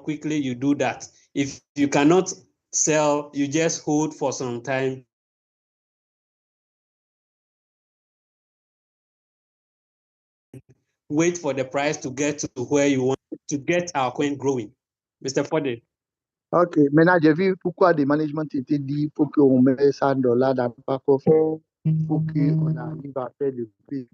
quickly you do that. If you cannot sell, you just hold for some time. Wait for the price to get to where you want to get our coin growing. Mr. Fode. Ok, maintenant j'ai vu pourquoi le management était dit pour qu'on mette $100 dans le pack of pour qu'on arrive à faire le prix.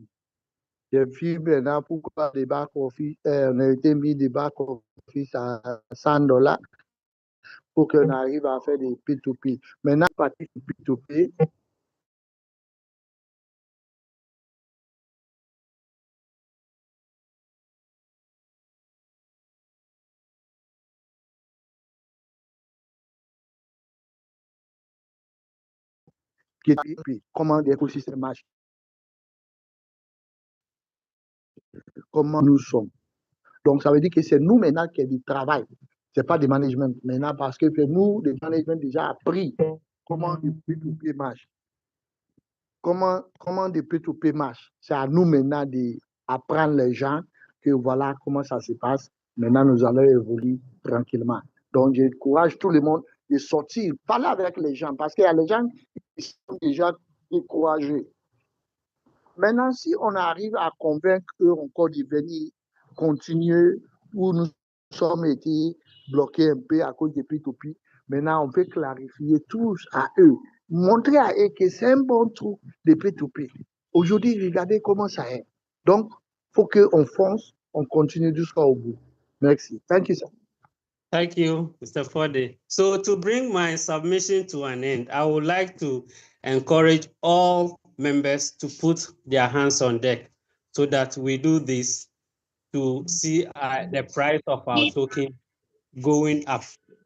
J'ai vu maintenant pourquoi les back office, on a été mis des back office à $100 pour qu'on arrive à faire des P2P. Maintenant, partie du P2P, comment l'écosystème marche, comment nous sommes. Donc, ça veut dire que c'est nous maintenant qui avons du travail. Ce n'est pas du management maintenant parce que nous, le management déjà appris comment le P2P marche. Comment le P2P marche. C'est à nous maintenant d'apprendre les gens que voilà comment ça se passe. Maintenant, nous allons évoluer tranquillement. Donc, j'encourage tout le monde de sortir, parler avec les gens parce qu'il y a les gens qui sont déjà découragés. Maintenant, si on arrive à convaincre eux encore de venir continuer où nous sommes été bloqués un peu à cause des P2P, maintenant on peut clarifier tous à eux, montrer à eux que c'est un bon truc de P2P. Aujourd'hui, regardez comment ça est. Donc, il faut qu'on fonce, on continue jusqu'au bout. Merci. Thank you, sir. Thank you, Mr. Fode. So to bring my submission to an end, I would like to encourage all members to put their hands on deck so that we do this to see the price of our token going up.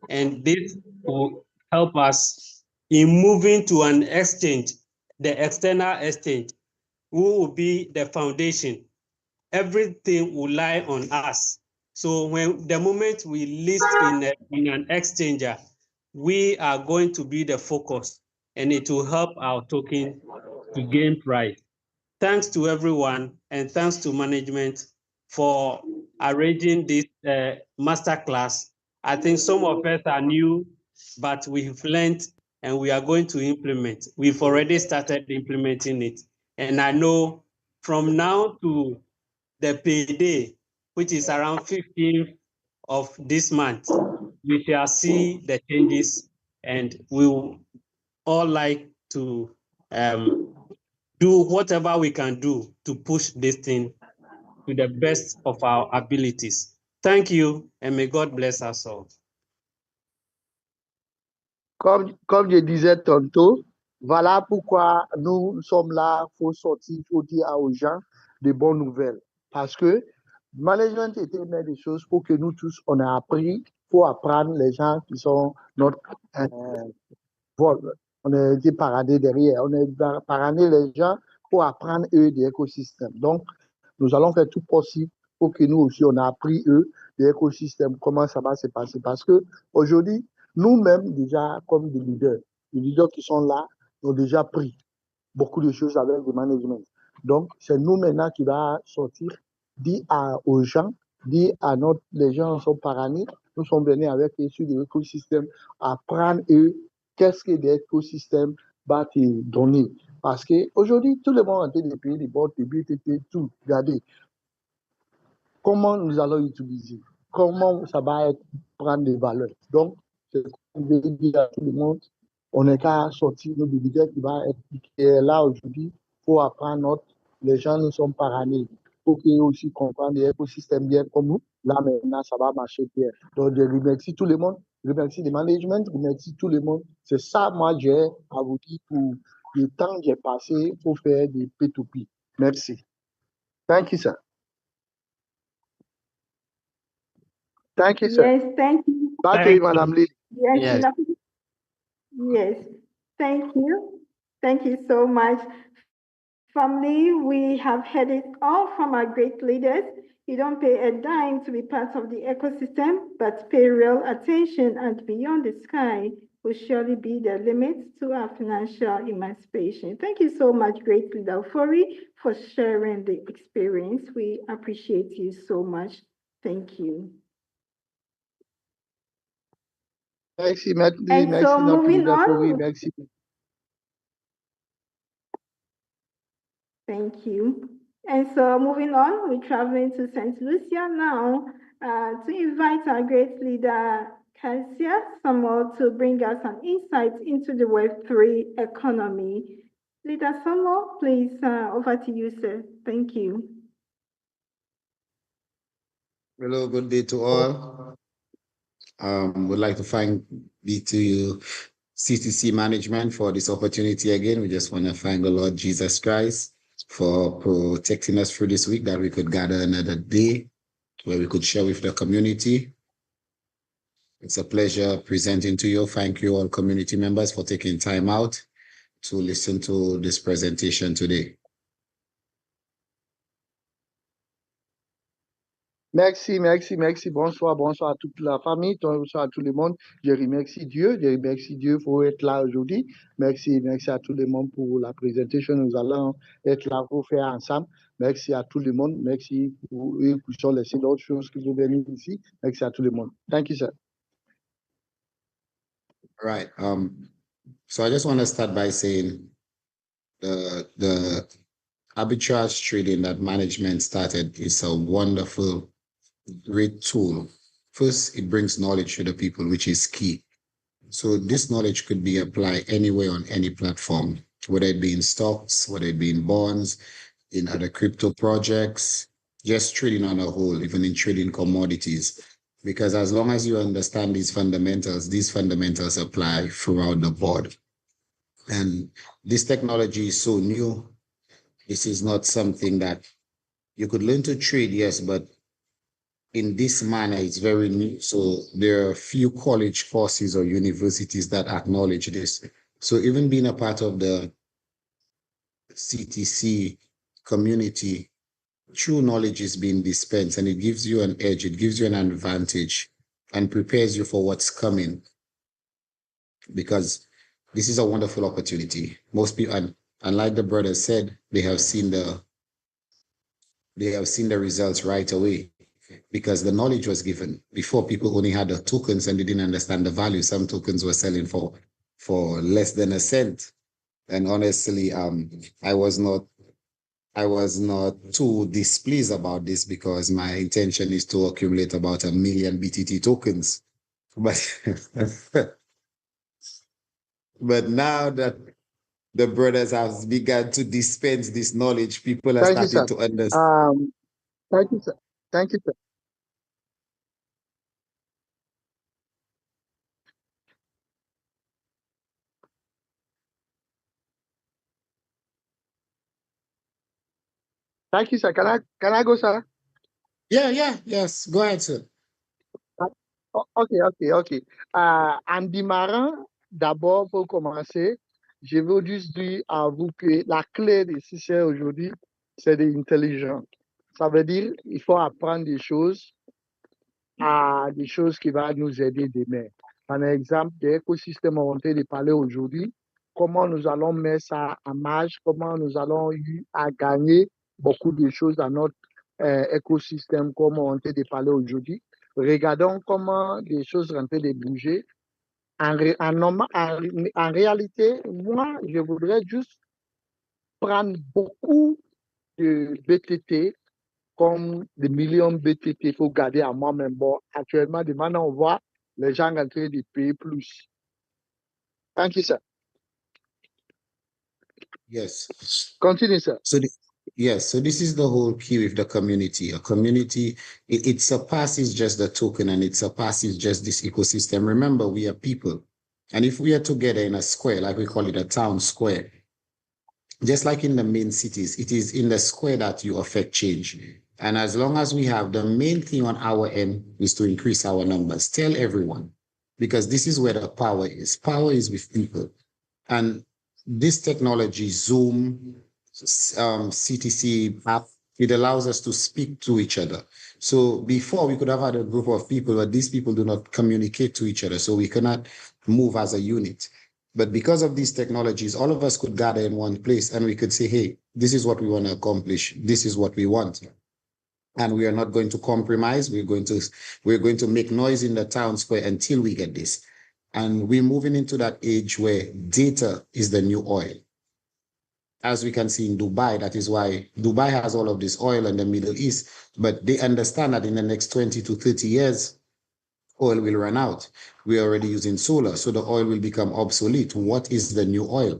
And this will help us in moving to an exchange, the external exchange, who will be the foundation. Everything will lie on us. So when the moment we list in an exchanger, we are going to be the focus, and it will help our token to gain price. Thanks to everyone, and thanks to management for arranging this masterclass. I think some of us are new, but we've learned and we are going to implement. We've already started implementing it. And I know from now to the payday, which is around 15th of this month, we shall see the changes, and we will all like to do whatever we can do to push this thing to the best of our abilities. Thank you, and may God bless us all. Comme je disais tantôt, voilà pourquoi nous sommes là, il faut sortir, il faut dire aux gens de bonnes nouvelles. Parce que le management était une des choses pour que nous tous, on a appris, il faut apprendre les gens qui sont notre vol. On a été paradés derrière, on a paradé les gens pour apprendre eux des écosystèmes. Donc, nous allons faire tout possible pour que nous aussi, on a appris eux des écosystèmes, comment ça va se passer. Parce que aujourd'hui, nous-mêmes, déjà, comme des leaders qui sont là, ont déjà pris beaucoup de choses avec le management. Donc, c'est nous maintenant qui va sortir, dire aux gens, dire à les gens sont parani, nous sommes venus avec issus de l'écosystème, apprendre eux qu'est-ce que l'écosystème va te donner. Parce qu'aujourd'hui, tout le monde est en train de payer des boîtes, des BTT, tout. Regardez, comment nous allons utiliser, comment ça va prendre des valeurs. Donc, je vais dire à tout le monde, on n'est qu'à sortir nos leaders qui va être là aujourd'hui pour apprendre les gens nous sont parani, pour qu'ils aussi comprennent l'écosystème bien comme nous. Là, maintenant, ça va marcher bien. Donc, je remercie tout le monde, je remercie le management, je remercie tout le monde. C'est ça, moi, j'ai à vous dire pour le temps que j'ai passé pour faire des P2P. Merci. Thank you, sir. Thank you, sir. Yes, thank you. Back to you, Madam Lee. Yes. Yes, thank you. Thank you so much. Family, we have heard it all from our great leaders. You don't pay a dime to be part of the ecosystem, but pay real attention, and beyond the sky will surely be the limit to our financial emancipation. Thank you so much, great leader Ofori, for sharing the experience. We appreciate you so much. Thank you. Merci, merci, And merci, so notre moving leader Corey, on, merci. thank you. And so moving on, we're traveling to St. Lucia now to invite our great leader, Cassia Samuel, to bring us an insight into the Web3 economy. Leader Samuel, please, over to you, sir. Thank you. Hello, good day to all. Would like to thank BTU CTC management for this opportunity again. We just want to thank the Lord Jesus Christ for protecting us through this week, that we could gather another day where we could share with the community. It's a pleasure presenting to you. Thank you all community members for taking time out to listen to this presentation today. Merci, merci, merci. Bonsoir, bonsoir à toute la famille, bonsoir à tout le monde. Je remercie Dieu pour être là aujourd'hui. Merci, merci à tout le monde pour la présentation. Nous allons être là pour faire ensemble. Merci à tout le monde. Merci pour eux qui sont laissés d'autres choses qui sont venues ici. Merci à tout le monde. Thank you, sir. All right. So I just want to start by saying the arbitrage trading that management started is a wonderful, great tool. First, it brings knowledge to the people, which is key. So this knowledge could be applied anywhere on any platform, whether it be in stocks, whether it be in bonds, in other crypto projects, just trading on a whole, even in trading commodities. Because as long as you understand these fundamentals apply throughout the board. And this technology is so new. This is not something that you could learn to trade, yes, but in this manner, it's very new. So there are few college courses or universities that acknowledge this. So even being a part of the CTC community, true knowledge is being dispensed, and it gives you an edge, it gives you an advantage, and prepares you for what's coming. Because this is a wonderful opportunity. Most people, and like the brother said, they have seen the results right away, because the knowledge was given. Before, people only had the tokens and they didn't understand the value. Some tokens were selling for less than a cent. And honestly, I was not too displeased about this, because my intention is to accumulate about 1 million BTT tokens. But now that the brothers have begun to dispense this knowledge, people are starting to understand. Thank you, sir. Thank you, sir. Thank you, sir. Can I go, sir? Yes. Go ahead, sir. OK. En démarrant, d'abord, pour commencer, je veux juste dire à vous que la clé de succès aujourd'hui, c'est l'intelligence. Ça veut dire qu'il faut apprendre des choses qui vont nous aider demain. Par exemple, l'écosystème orienté de parler aujourd'hui, comment nous allons mettre ça en marche, comment nous allons à gagner beaucoup de choses dans notre écosystème comme on de parler aujourd'hui. Regardons comment les choses sont en train de bouger. En réalité, moi, je voudrais juste prendre beaucoup de BTT, comme des millions de BTT pour garder à moi-même. Bon, actuellement, maintenant, on voit les gens en train de payer plus. Thank you, sir. Yes. Continue, sir. So this is the whole key with the community. A community, it surpasses just the token, and it surpasses just this ecosystem. Remember, we are people. And if we are together in a square, like we call it a town square, just like in the main cities, it is in the square that you affect change. And as long as we have, the main thing on our end is to increase our numbers. Tell everyone, because this is where the power is. Power is with people. And this technology, Zoom, CTC app, it allows us to speak to each other. So before, we could have had a group of people, but these people do not communicate to each other, so we cannot move as a unit. But because of these technologies, all of us could gather in one place, and we could say, hey, this is what we want to accomplish. This is what we want. And we are not going to compromise. We're going to make noise in the town square until we get this. And we're moving into that age where data is the new oil. As we can see in Dubai, that is why Dubai has all of this oil in the Middle East, but they understand that in the next 20 to 30 years, oil will run out. We're already using solar, so the oil will become obsolete. What is the new oil?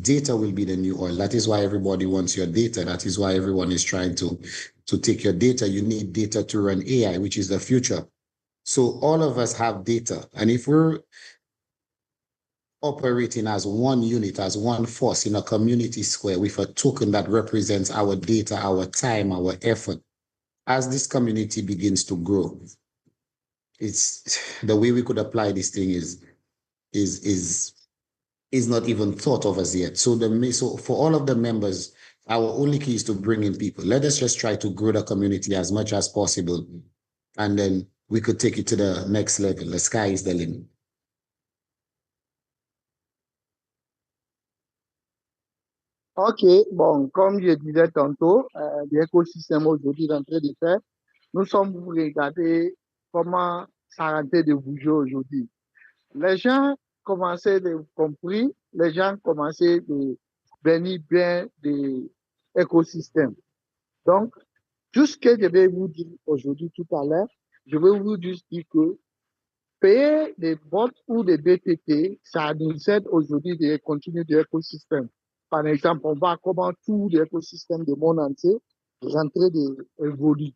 Data will be the new oil. That is why everybody wants your data. That is why everyone is trying to take your data. You need data to run AI, which is the future. So all of us have data. And if we're operating as one unit, as one force in a community square with a token that represents our data, our time, our effort, as this community begins to grow, it's the way we could apply this thing is not even thought of as yet. So for all of the members, our only key is to bring in people. Let us just try to grow the community as much as possible, and then we could take it to the next level. The sky is the limit. Ok, bon, comme je disais tantôt, l'écosystème aujourd'hui est en train de faire, nous sommes pour regarder comment ça a rentré de bouger aujourd'hui. Les gens commençaient de compris, les gens commençaient de bénir bien de l'écosystème. Donc, tout ce que je vais vous dire aujourd'hui tout à l'heure, je vais vous juste dire que payer des bots ou des BTT, ça nous aide aujourd'hui de continuer de l'écosystème. Par exemple, on voit comment tout l'écosystème du monde entier est en train d'évoluer.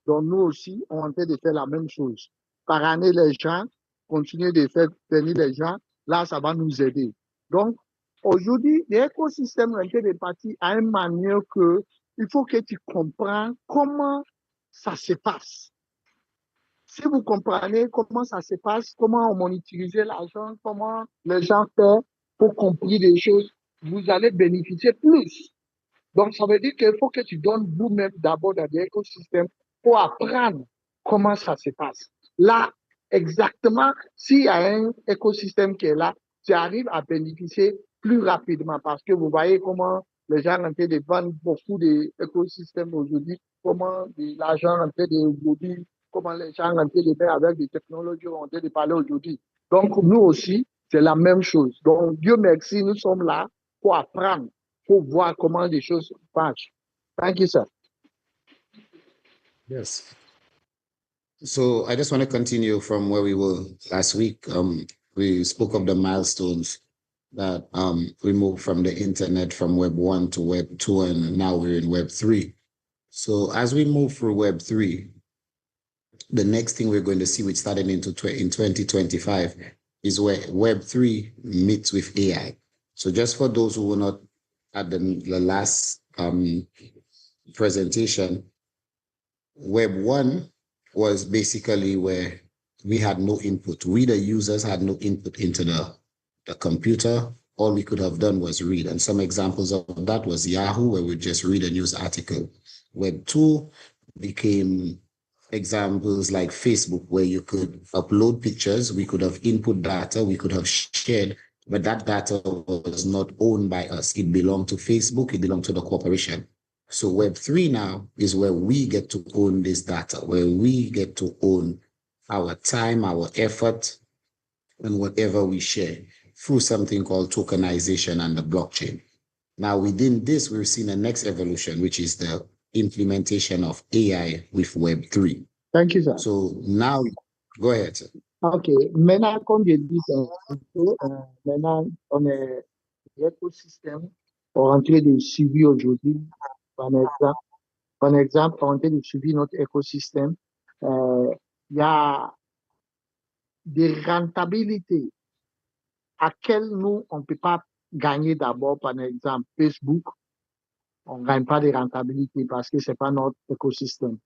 Donc, nous aussi, on est en train de faire la même chose. Par année, les gens continuent de faire venir les gens. Là, ça va nous aider. Donc, aujourd'hui, l'écosystème est en train de partir à une manière que il faut que tu comprennes comment ça se passe. Si vous comprenez comment ça se passe, comment on monétise l'argent, comment les gens font pour comprendre des choses, vous allez bénéficier plus. Donc, ça veut dire qu'il faut que tu donnes vous-même d'abord dans l'écosystème pour apprendre comment ça se passe. Là, exactement, s'il y a un écosystème qui est là, tu arrives à bénéficier plus rapidement parce que vous voyez comment les gens sont en train de vendre beaucoup d'écosystèmes aujourd'hui, comment l'argent est en train d'évoluer, comment les gens sont en train de faire avec des technologies, on est en train de parler aujourd'hui. Donc, nous aussi, c'est la même chose. Donc, Dieu merci, nous sommes là pour apprendre, pour voir comment les choses marchent. Thank you, sir. Yes. So I just want to continue from where we were last week. We spoke of the milestones that we moved from the internet from Web 1 to Web 2, and now we're in Web 3. So as we move through Web 3, the next thing we're going to see, which started in 2025, is where Web 3 meets with AI. So just for those who were not at the last presentation, Web 1 was basically where we had no input. We, the users, had no input into the computer. All we could have done was read. And some examples of that was Yahoo, where we just read a news article. Web 2 became examples like Facebook, where you could upload pictures. We could have input data. We could have shared, but that data was not owned by us. It belonged to Facebook. It belonged to the corporation. So Web 3 now is where we get to own this data, where we get to own our time, our effort, and whatever we share through something called tokenization and the blockchain. Now, within this, we're seeing the next evolution, which is the implementation of AI with Web 3. Thank you, sir. So now, go ahead, sir. OK. Maintenant, comme je dis, maintenant, on est l'écosystème pour entrer de suivi aujourd'hui. Par exemple, pour entrer de suivi notre écosystème, il y a des rentabilités à quelles nous, on ne peut pas gagner d'abord, par exemple, Facebook. On ne gagne pas de rentabilité parce que ce n'est pas notre écosystème.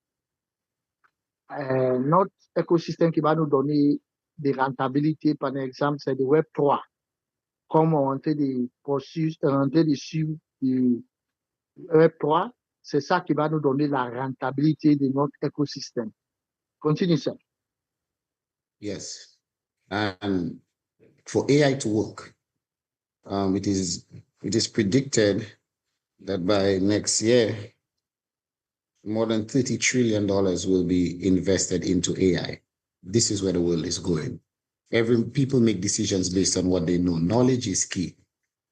Notre écosystème qui va nous donner des rentabilités, par exemple, c'est le Web 3. Comme on est de suivre du Web 3, c'est ça qui va nous donner la rentabilité de notre écosystème. Continue, sir. Yes. And for AI to work, it is predicted that by next year, more than $30 trillion will be invested into AI. This is where the world is going. People make decisions based on what they know. Knowledge is key.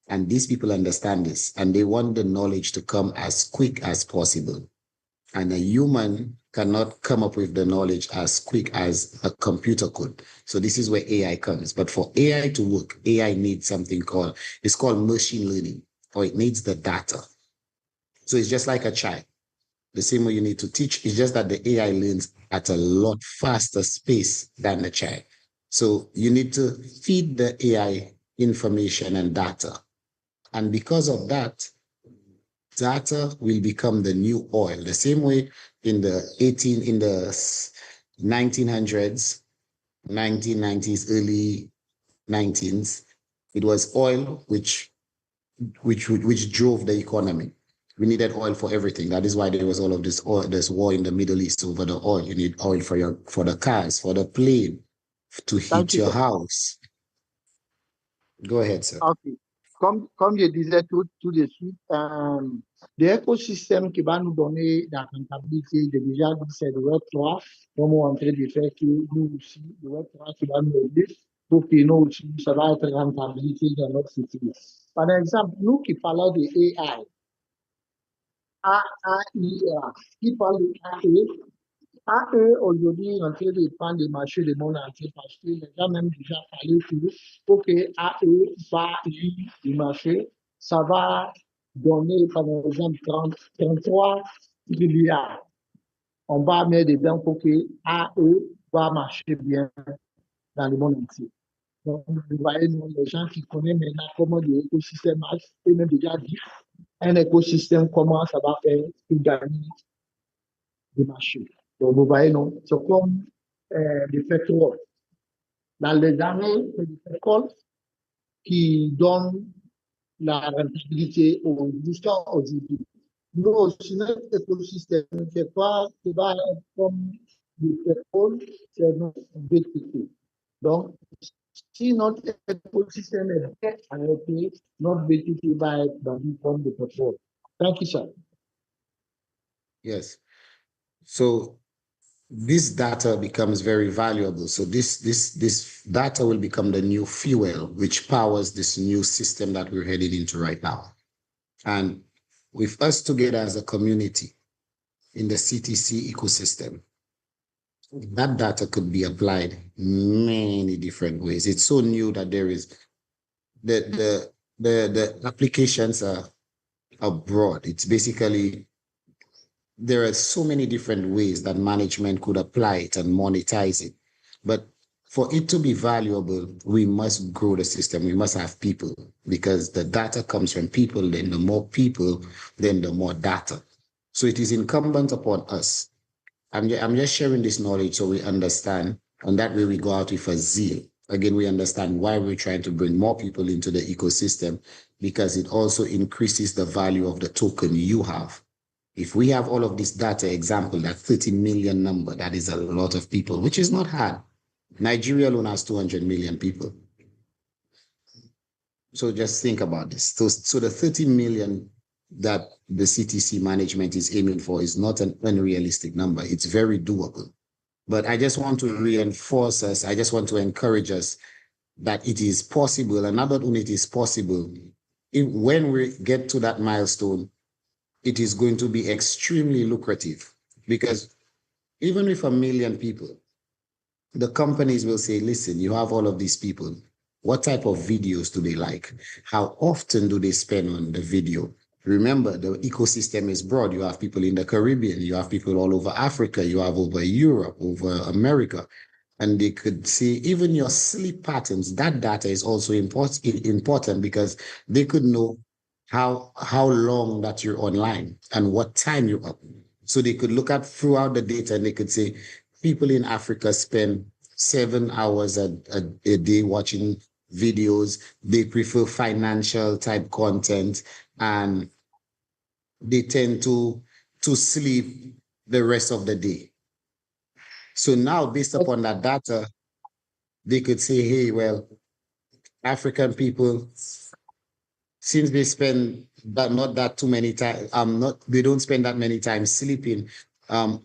And these people understand this, and they want the knowledge to come as quick as possible. And a human cannot come up with the knowledge as quick as a computer could. So this is where AI comes. But for AI to work, AI needs something called machine learning, or it needs the data. So it's just like a child. The same way you need to teach, it's just that the AI learns at a lot faster pace than the child. So you need to feed the AI information and data. And because of that, data will become the new oil. The same way in the 1900s, 1990s, early 19s, it was oil which drove the economy. We needed oil for everything. That is why there was all of this oil, this war in the Middle East over the oil. You need oil for the cars, for the plane, to heat your house. Go ahead, sir. Ok. Comme je disais tout de suite, l'écosystème qui va nous donner la rentabilité, j'ai déjà dit, c'est le Web 3, comme on est en train de faire que nous aussi, le Web 3 qui va nous aider pour que nous aussi, ça va être rentabilité dans notre futur. Par exemple, nous qui parlons de AI, AIA, qui parle de AI, AE aujourd'hui est en train de prendre le marché du monde entier parce que les gens même déjà parlé que pour que AE va lire du marché, ça va donner par exemple 33 milliards. On va mettre dedans pour que AE va marcher bien dans le monde entier. Donc, vous voyez, nous, les gens qui connaissent maintenant comment l'écosystème marche, et même déjà dit un écosystème, comment ça va faire pour gagner du marché. Donc, vous voyez, non, c'est comme le pétrole. Dans les années, c'est le pétrole qui donne la rentabilité jusqu'à aujourd'hui. Nous aussi, notre écosystème, c'est pas qui va être comme le pétrole, c'est notre BTP. Donc, si notre écosystème est bien arrêté, notre BTP va être dans une forme de pétrole. Thank you, sir. Yes. So this data becomes very valuable. So this data will become the new fuel, which powers this new system that we're heading into right now. And with us together as a community in the CTC ecosystem, that data could be applied many different ways. It's so new that there is the applications are broad. It's basically, there are so many different ways that management could apply it and monetize it. But for it to be valuable, we must grow the system. We must have people, because the data comes from people. Then the more people, then the more data. So it is incumbent upon us. I'm just sharing this knowledge so we understand, and that way we go out with a zeal. Again, we understand why we're trying to bring more people into the ecosystem, because it also increases the value of the token you have. If we have all of this data, example, that 30 million number, that is a lot of people, which is not hard. Nigeria alone has 200 million people. So just think about this. So the 30 million that the CTC management is aiming for is not an unrealistic number. It's very doable. But I just want to reinforce us. I just want to encourage us that it is possible. And not only it is possible, when we get to that milestone, it is going to be extremely lucrative, because even with 1 million people, the companies will say, listen, you have all of these people. What type of videos do they like? How often do they spend on the video? Remember, the ecosystem is broad. You have people in the Caribbean, you have people all over Africa, you have over Europe, over America, and they could see even your sleep patterns. That data is also important because they could know how long that you're online and what time you're up. So they could look at throughout the data and they could say, people in Africa spend 7 hours a day watching videos. They prefer financial type content, and they tend to sleep the rest of the day. So now, based upon that data, they could say, hey, well, African people, since they spend not that too many times, they don't spend that many times sleeping,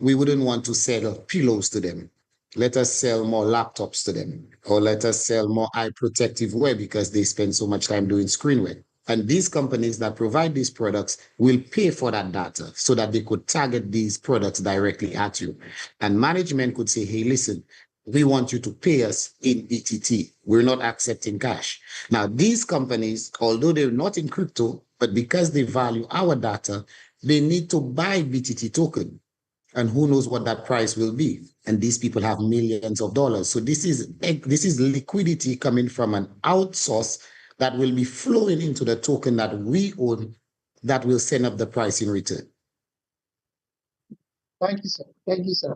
we wouldn't want to sell pillows to them. let us sell more laptops to them, or let us sell more eye protective wear because they spend so much time doing screen wear. And these companies that provide these products will pay for that data so that they could target these products directly at you. And management could say, hey, listen, we want you to pay us in BTT. We're not accepting cash. Now, these companies, although they're not in crypto, but because they value our data, they need to buy BTT token. And who knows what that price will be. And these people have millions of dollars. So this is liquidity coming from an outsource that will be flowing into the token that we own that will send up the price in return. Thank you, sir. Thank you, sir.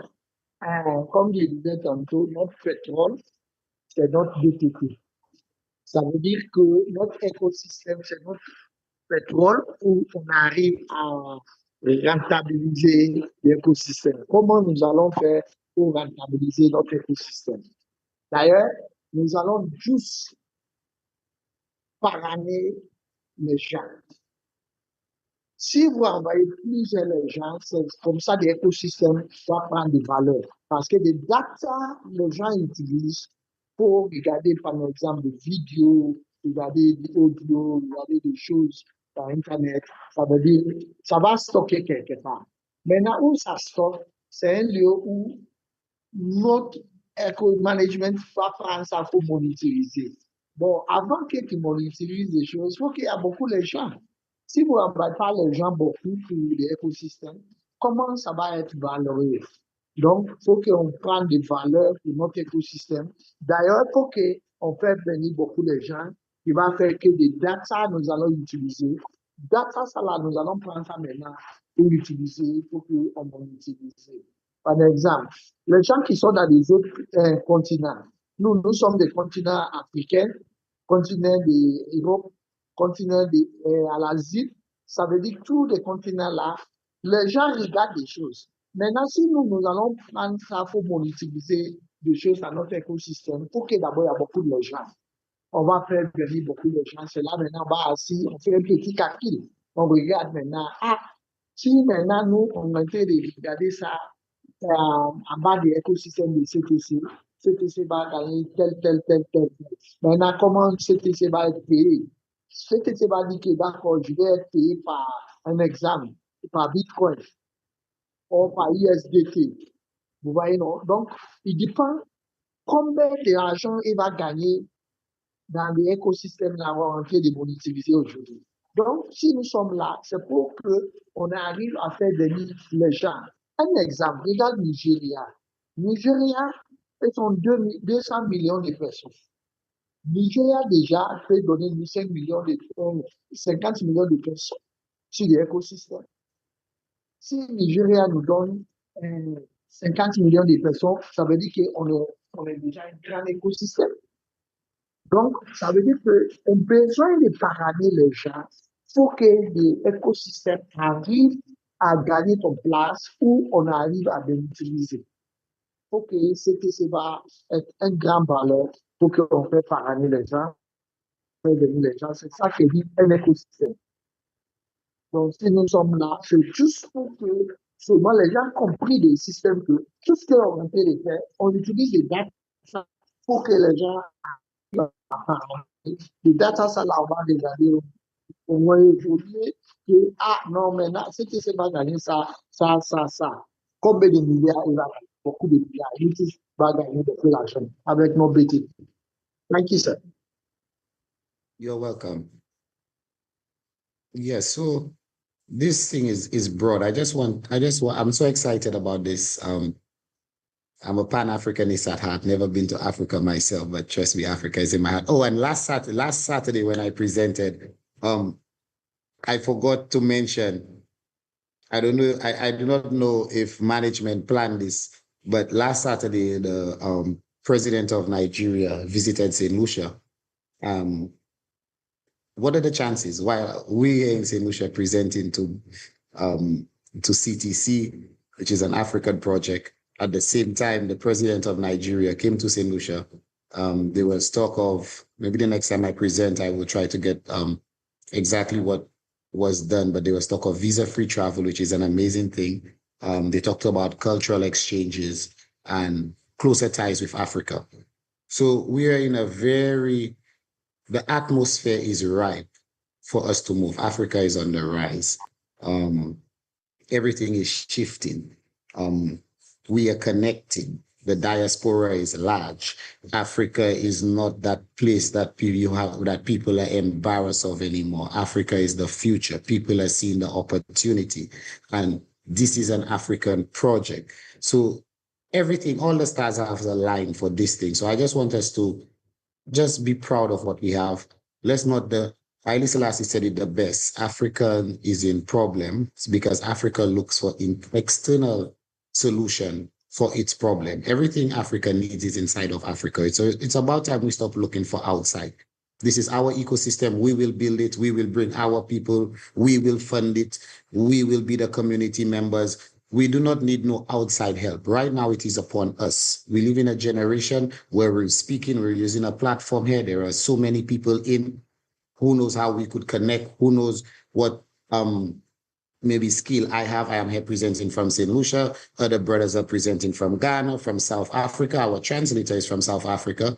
Comme je disais tantôt, notre pétrole, c'est notre BTP. Ça veut dire que notre écosystème, c'est notre pétrole où on arrive à rentabiliser l'écosystème. Comment nous allons faire pour rentabiliser notre écosystème? D'ailleurs, nous allons juste parrainer les gens. Si vous envoyez plusieurs les gens, c'est comme ça l'écosystème va prendre de valeur. Parce que des data, les gens utilisent pour regarder, par exemple, des vidéos, regarder des audios, regarder des choses par Internet. Ça veut dire, ça va stocker quelque part. Maintenant, où ça stocke, c'est un lieu où notre éco-management va prendre ça pour monétiser. Bon, avant que tu monétises des choses, il faut qu'il y ait beaucoup de gens. Si vous n'envoyez pas les gens beaucoup pour l'écosystème, comment ça va être valorisé? Donc, il faut qu'on prenne des valeurs pour notre écosystème. D'ailleurs, il faut qu'on fasse venir beaucoup de gens qui vont faire que des data, nous allons utiliser. Data, ça là, nous allons prendre ça maintenant pour l'utiliser, pour qu'on monétise. Par exemple, les gens qui sont dans les autres continents, nous sommes des continents africains, continent de l'Europe, continent à l'Asie, ça veut dire que tous les continents là, les gens regardent des choses. Maintenant, si nous allons prendre ça pour monétiser des choses dans notre écosystème, pour que d'abord il y a beaucoup de gens. On va faire venir beaucoup de gens. C'est là maintenant, on va assis, on fait un petit calcul. On regarde maintenant, si maintenant nous, on est en train de regarder ça en bas de l'écosystème de CTC, CTC va gagner tel. Maintenant, comment CTC va être payé? CTC va dire que d'accord, je vais être payé par un exemple, par Bitcoin ou par USDT. Vous voyez, non? Donc, il dépend combien d'argent il va gagner dans l'écosystème là, en train de monétiser aujourd'hui. Donc, si nous sommes là, c'est pour qu'on arrive à faire venir les gens. Un exemple, regarde Nigeria. Nigeria, ils sont 200 millions de personnes. Nigeria déjà peut donner 50 millions de personnes sur l'écosystème. Si Nigeria nous donne 50 millions de personnes, ça veut dire qu'on est déjà un grand écosystème. Donc, ça veut dire qu'on a besoin de parrainer les gens pour que l'écosystème arrive à gagner ton place ou on arrive à l'utiliser. Pour que CTC va être un grand valeur pour qu'on fait parrainer les gens, c'est ça qui dit un écosystème. Donc, si nous sommes là, c'est juste pour que seulement les gens compris le système que tout ce qu'on a fait de faire, on utilise les data pour que les gens arrivent à parrainer. Les data, ça là, on va regarder, on va évoluer que, non, maintenant, CTC va gagner ça. Combien de milliards il va gagner? Beaucoup de milliards. Il va gagner beaucoup d'argent avec nos BTP. Thank you, sir. You're welcome. Yes, so this thing is broad. I'm so excited about this. I'm a Pan-Africanist at heart, never been to Africa myself, but trust me, Africa is in my heart. Oh, and last Saturday when I presented, I forgot to mention, I don't know, I do not know if management planned this, but last Saturday, the president of Nigeria visited St. Lucia. What are the chances while we here in St. Lucia presenting to CTC, which is an African project, at the same time, the president of Nigeria came to St. Lucia. There was talk of, maybe the next time I present, I will try to get exactly what was done, but there was talk of visa-free travel, which is an amazing thing. They talked about cultural exchanges and closer ties with Africa. So we are in the atmosphere is ripe for us to move. Africa is on the rise. Everything is shifting. We are connecting. The diaspora is large. Africa is not that place that people are embarrassed of anymore. Africa is the future. People are seeing the opportunity. And this is an African project. So everything, all the stars have aligned for this thing. So I just want us to just be proud of what we have. Let's not Haile Selassie said it the best. Africa is in problems because Africa looks for external solution for its problem. Everything Africa needs is inside of Africa. So it's about time we stop looking for outside. This is our ecosystem. We will build it. We will bring our people. We will fund it. We will be the community members. We do not need no outside help. Right now, it is upon us. We live in a generation where we're speaking, we're using a platform here. There are so many people in. Who knows how we could connect? Who knows what maybe skill I have? I am here presenting from St. Lucia. Other brothers are presenting from Ghana, from South Africa. Our translator is from South Africa.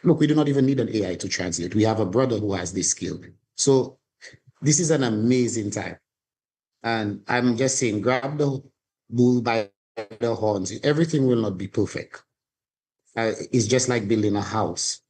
Look, we do not even need an AI to translate. We have a brother who has this skill. So this is an amazing time. And I'm just saying, grab the bull by the horns. Everything will not be perfect. It's just like building a house.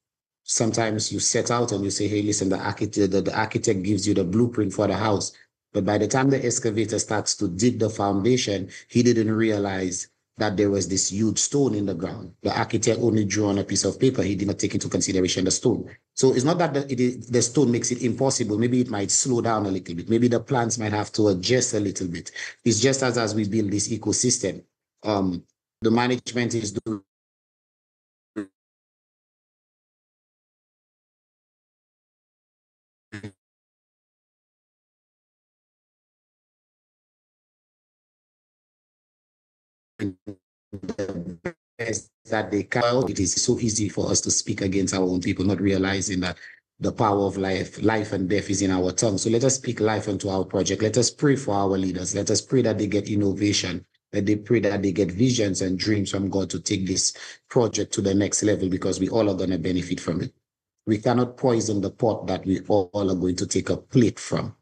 Sometimes you set out and you say, hey, listen, the architect gives you the blueprint for the house. But by the time the excavator starts to dig the foundation, he didn't realize that there was this huge stone in the ground. The architect only drew on a piece of paper. He did not take into consideration the stone. So it's not that the stone makes it impossible. Maybe it might slow down a little bit. Maybe the plants might have to adjust a little bit. It's just as we build this ecosystem, the management is doing the best that they can. It is so easy for us to speak against our own people, not realizing that the power of life and death is in our tongue. So let us speak life into our project. Let us pray for our leaders. Let us pray that they get innovation, that they pray that they get visions and dreams from God to take this project to the next level, because we all are going to benefit from it. We cannot poison the pot that we all are going to take a plate from.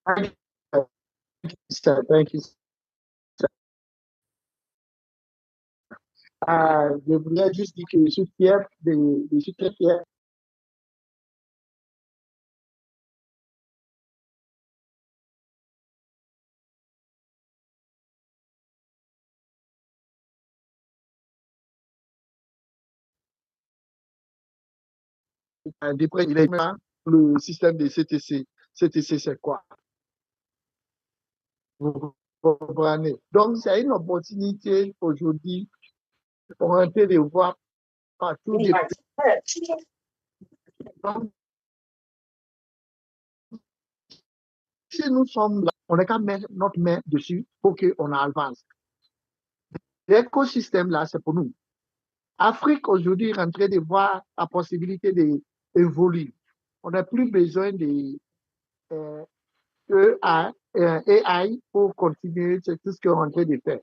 Thank you, sir. Thank you, sir. Je voulais juste dire que je suis très fier le système de CTC. CTC, c'est quoi? Vous comprenez? Donc, c'est une opportunité aujourd'hui pour un peu de voir partout des pays. Donc, si nous sommes là, on n'a qu'à mettre notre main dessus pour qu'on avance. L'écosystème là, c'est pour nous. Afrique aujourd'hui est en train de voir la possibilité d'évoluer. On n'a plus besoin de AI pour continuer, c'est tout ce qu'on est en train de faire.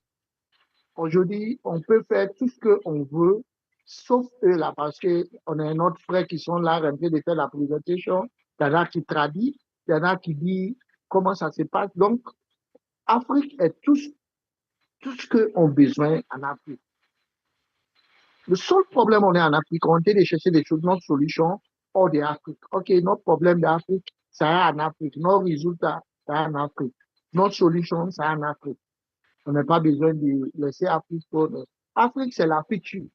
Aujourd'hui, on peut faire tout ce qu'on veut, sauf eux là, parce qu'on a notre frère qui sont là en train de faire la présentation. Il y en a qui traduit, il y en a qui dit comment ça se passe. Donc, Afrique est tout ce qu'on a besoin en Afrique. Le seul problème, on est en Afrique, on est de chercher des choses, notre solution hors d'Afrique. OK, notre problème d'Afrique, ça est en Afrique. Nos résultats, ça est en Afrique. Notre solution, ça est en Afrique. On n'a pas besoin de laisser Afrique pour nous. Afrique, c'est la future.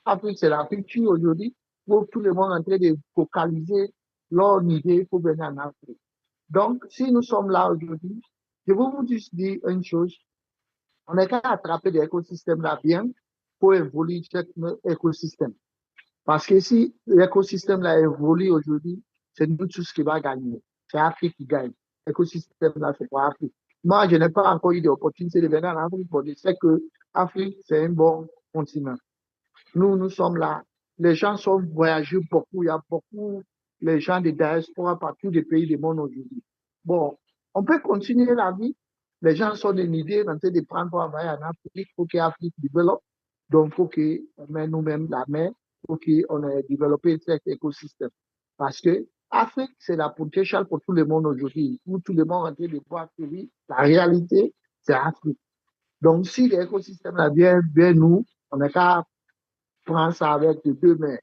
Afrique, c'est la future aujourd'hui. Pour tout le monde en train de focaliser leur idée pour venir en Afrique. Donc, si nous sommes là aujourd'hui, je vais vous juste dire une chose. On n'a qu'à attraper des écosystèmes là bien pour évoluer cet écosystème. Parce que si l'écosystème là évolue aujourd'hui, c'est nous tous qui va gagner. C'est Afrique qui gagne. L'écosystème là, c'est pour Afrique. Moi, je n'ai pas encore eu d'opportunité de venir en Afrique pour dire que l'Afrique, c'est un bon continent. Nous sommes là. Les gens sont voyagés beaucoup. Il y a beaucoup de gens de diaspora partout des pays du monde aujourd'hui. Bon, on peut continuer la vie. Les gens sont une idée en train de prendre pour travailler en Afrique, il faut que l'Afrique développe. Donc, il faut qu'on mette nous-mêmes la main pour qu'on ait développé cet écosystème. Parce que l'Afrique, c'est la potentiel pour tout le monde aujourd'hui. Pour tout le monde en train de voir que oui, la réalité, c'est l'Afrique. Donc, si l'écosystème là vient nous, on n'a qu'à prendre ça avec les deux mains.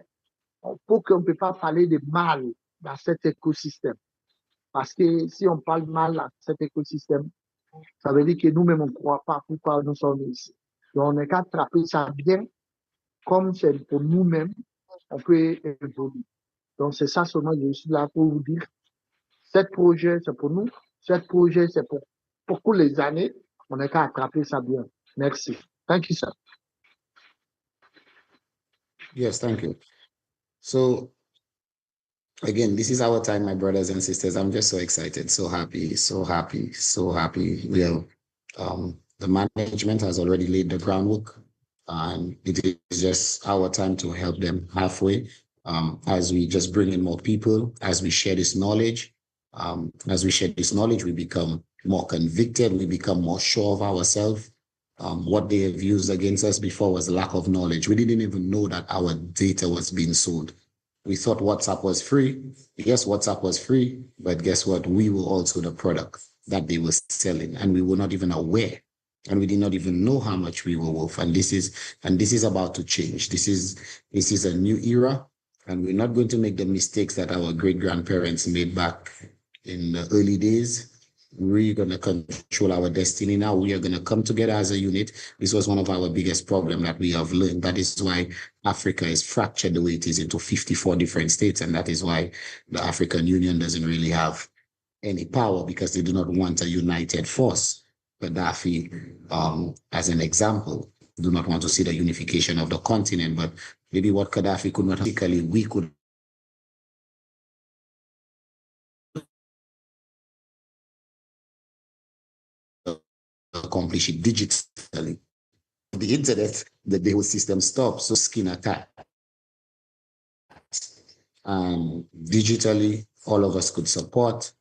Pour qu'on ne peut pas parler de mal dans cet écosystème. Parce que si on parle mal dans cet écosystème, ça veut dire que nous-mêmes, on ne croit pas pourquoi nous sommes ici. Donc, on n'est qu'à attraper ça bien, comme c'est pour nous-mêmes, on peut évoluer. Donc, c'est ça seulement, je suis là pour vous dire, ce projet, c'est pour nous, ce projet, c'est pour beaucoup les années, on n'est qu'à attraper ça bien. Merci. Thank you, sir. Yes, thank you. So again, this is our time, my brothers and sisters. I'm just so excited, so happy, so happy, so happy. The management has already laid the groundwork, and it is just our time to help them halfway. As we just bring in more people, as we share this knowledge, we become more convicted, we become more sure of ourselves. What they have used against us before was lack of knowledge. We didn't even know that our data was being sold. We thought WhatsApp was free. Yes, WhatsApp was free, but guess what? We were also the product that they were selling, and we were not even aware, and we did not even know how much we were worth. And this is about to change. This is a new era, and we're not going to make the mistakes that our great-grandparents made back in the early days. We're going to control our destiny now. We are going to come together as a unit. This was one of our biggest problems that we have learned. That is why Africa is fractured the way it is into 54 different states. And that is why the African Union doesn't really have any power, because they do not want a united force. Gaddafi, as an example, do not want to see the unification of the continent. But maybe what Gaddafi could not physically, we could accomplish it digitally. The internet, the whole system stops. So skin attack. Digitally, all of us could support.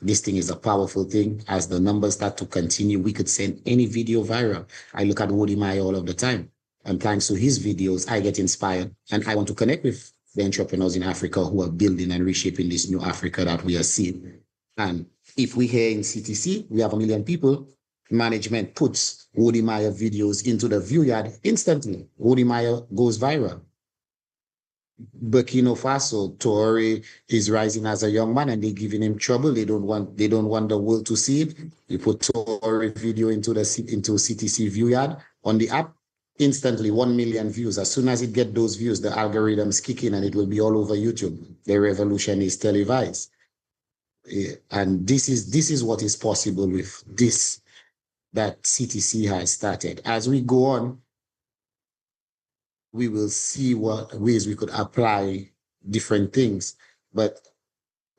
This thing is a powerful thing. As the numbers start to continue, we could send any video viral. I look at Wody Maya all of the time, and thanks to his videos, I get inspired, and I want to connect with the entrepreneurs in Africa who are building and reshaping this new Africa that we are seeing. And if we here in CTC, we have 1 million people, management puts Wody Maya videos into the view yard instantly. Wody Maya goes viral. Burkina Faso, Toure is rising as a young man, and they're giving him trouble. They don't want the world to see it. You put Toure video into CTC view yard on the app, instantly 1 million views. As soon as it get those views, the algorithms kick in and it will be all over YouTube. The revolution is televised. And this is what is possible with this that CTC has started. As we go on, we will see what ways we could apply different things. But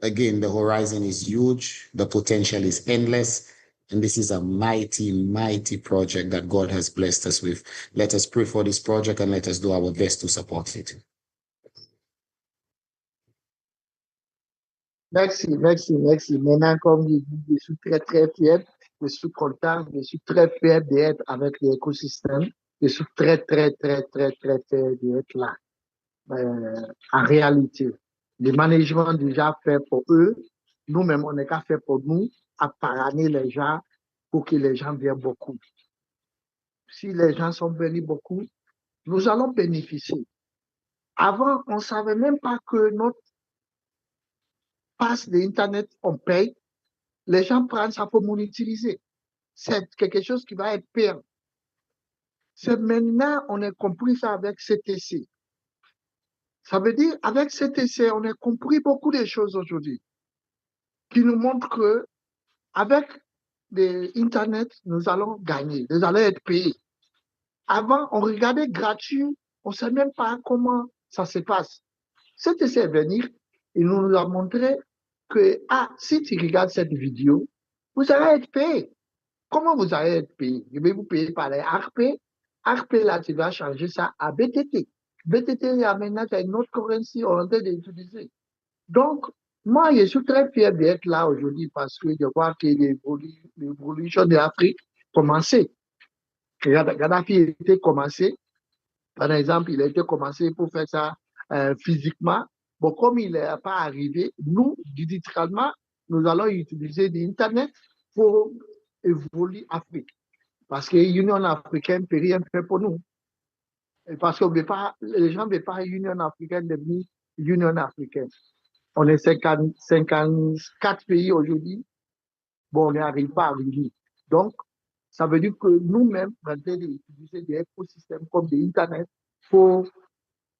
again, the horizon is huge. The potential is endless. And this is a mighty, mighty project that God has blessed us with. Let us pray for this project and let us do our best to support it. Merci. Maintenant, comme je dis, je suis très, très fier. Je suis content. Je suis très fier d'être avec l'écosystème. Je suis très, très, très, très, très fier d'être là. En réalité, le management déjà fait pour eux. Nous-mêmes, on n'est qu'à faire pour nous, à parrainer les gens pour que les gens viennent beaucoup. Si les gens sont venus beaucoup, nous allons bénéficier. Avant, on ne savait même pas que notre passe d'Internet, on paye. Les gens prennent ça pour monétiser. C'est quelque chose qui va être pire. C'est maintenant, on a compris ça avec CTC. Ça veut dire, avec CTC, on a compris beaucoup de choses aujourd'hui qui nous montrent que avec l'Internet, nous allons gagner, nous allons être payés. Avant, on regardait gratuit, on ne sait même pas comment ça se passe. CTC est venu, il nous a montré que, si tu regardes cette vidéo, vous allez être payé. Comment vous allez être payé? Je vais vous payer par les ARP. ARP, là, tu vas changer ça à BTT. BTT, là, maintenant, c'est une autre currency, on est en train d'utiliser. Donc, Moi, je suis très fier d'être là aujourd'hui parce que je vois que l'évolution de l'Afrique commençait. Gaddafi était commencé. Par exemple, il a été commencé pour faire ça physiquement. Bon, comme il n'est pas arrivé, nous, digitalement, nous allons utiliser l'Internet pour évoluer l'Afrique. Parce que l'Union africaine ne peut rien faire pour nous. Et parce que les gens ne veulent pas l'Union africaine devenir l'Union africaine. On est 54 pays aujourd'hui. Bon, on n'arrive pas à réunir. Donc, ça veut dire que nous-mêmes, on est d'utiliser des écosystèmes comme l'Internet pour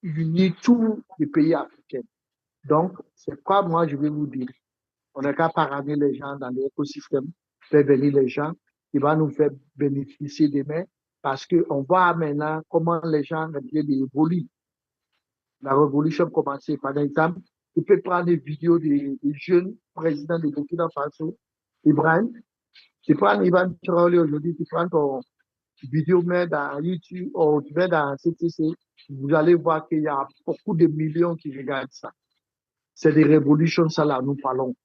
unir tous les pays africains. Donc, c'est quoi moi je vais vous dire. On n'a qu'à parrainer les gens dans l'écosystème, faire venir les gens qui vont nous faire bénéficier demain parce qu'on voit maintenant comment les gens évoluent. La révolution commençait. Par exemple, tu peux prendre des vidéos des jeunes présidents de Burkina Faso, Ibrahim. Tu prends Ivan Traoré aujourd'hui, tu prends ton vidéo mais dans YouTube ou tu mets dans CTC, vous allez voir qu'il y a beaucoup de millions qui regardent ça. C'est des révolutions, ça là, nous parlons.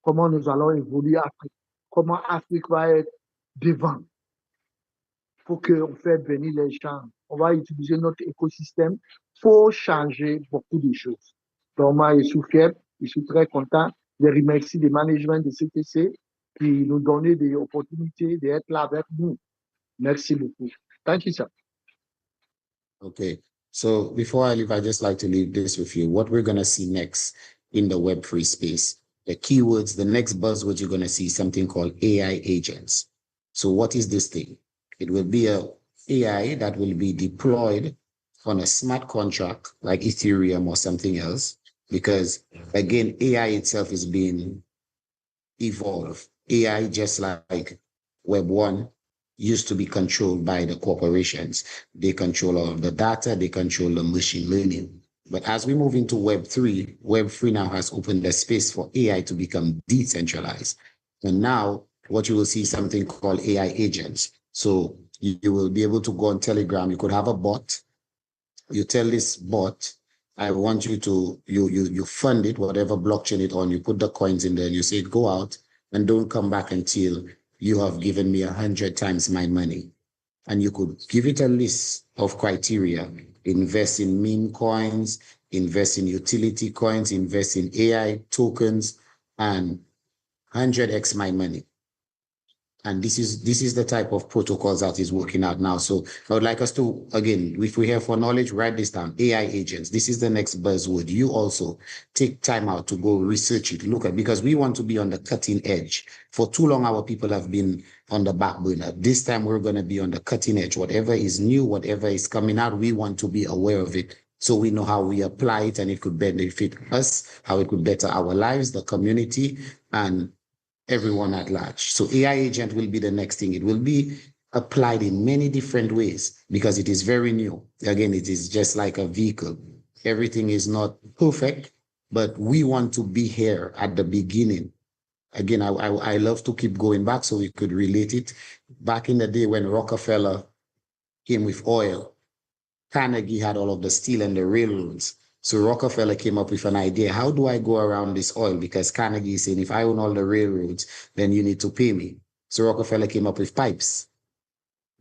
Comment nous allons évoluer Afrique. Comment Afrique va être devant pour qu'on fasse venir les gens. On va utiliser notre écosystème pour changer beaucoup de choses. Donc, moi, je suis fier, je suis très content. Je remercie le management de CTC qui nous donnait des opportunités d'être là avec nous. Merci beaucoup. Thank you, sir. Okay. So before I leave, I just like to leave this with you. What we're going to see next in the Web3 space, the keywords, the next buzzword you're going to see something called AI agents. So what is this thing? It will be a AI that will be deployed on a smart contract like Ethereum or something else, because again, AI itself is being evolved. AI, just like Web 1, used to be controlled by the corporations. They control all of the data, they control the machine learning. But as we move into Web 3 now has opened the space for AI to become decentralized. And now what you will see is something called AI agents. So you will be able to go on Telegram. You could have a bot. You tell this bot, I want you to, you fund it, whatever blockchain it on, you put the coins in there and you say, go out and don't come back until you have given me 100 times my money. And you could give it a list of criteria, invest in meme coins, invest in utility coins, invest in AI tokens, and 100x my money. And this is the type of protocols that is working out now. So I would like us to, again, if we're here for knowledge, write this down. AI agents. This is the next buzzword. You also take time out to go research it, look at, because we want to be on the cutting edge. For too long, our people have been on the back burner. This time we're going to be on the cutting edge. Whatever is new, whatever is coming out, we want to be aware of it, so we know how we apply it and it could benefit us, how it could better our lives, the community, and everyone at large. So AI agent will be the next thing. It will be applied in many different ways because it is very new. Again, it is just like a vehicle. Everything is not perfect, but we want to be here at the beginning. Again, I love to keep going back so we could relate it. Back in the day when Rockefeller came with oil, Carnegie had all of the steel and the railroads. So Rockefeller came up with an idea. How do I go around this oil? Because Carnegie is saying, if I own all the railroads, then you need to pay me. So Rockefeller came up with pipes.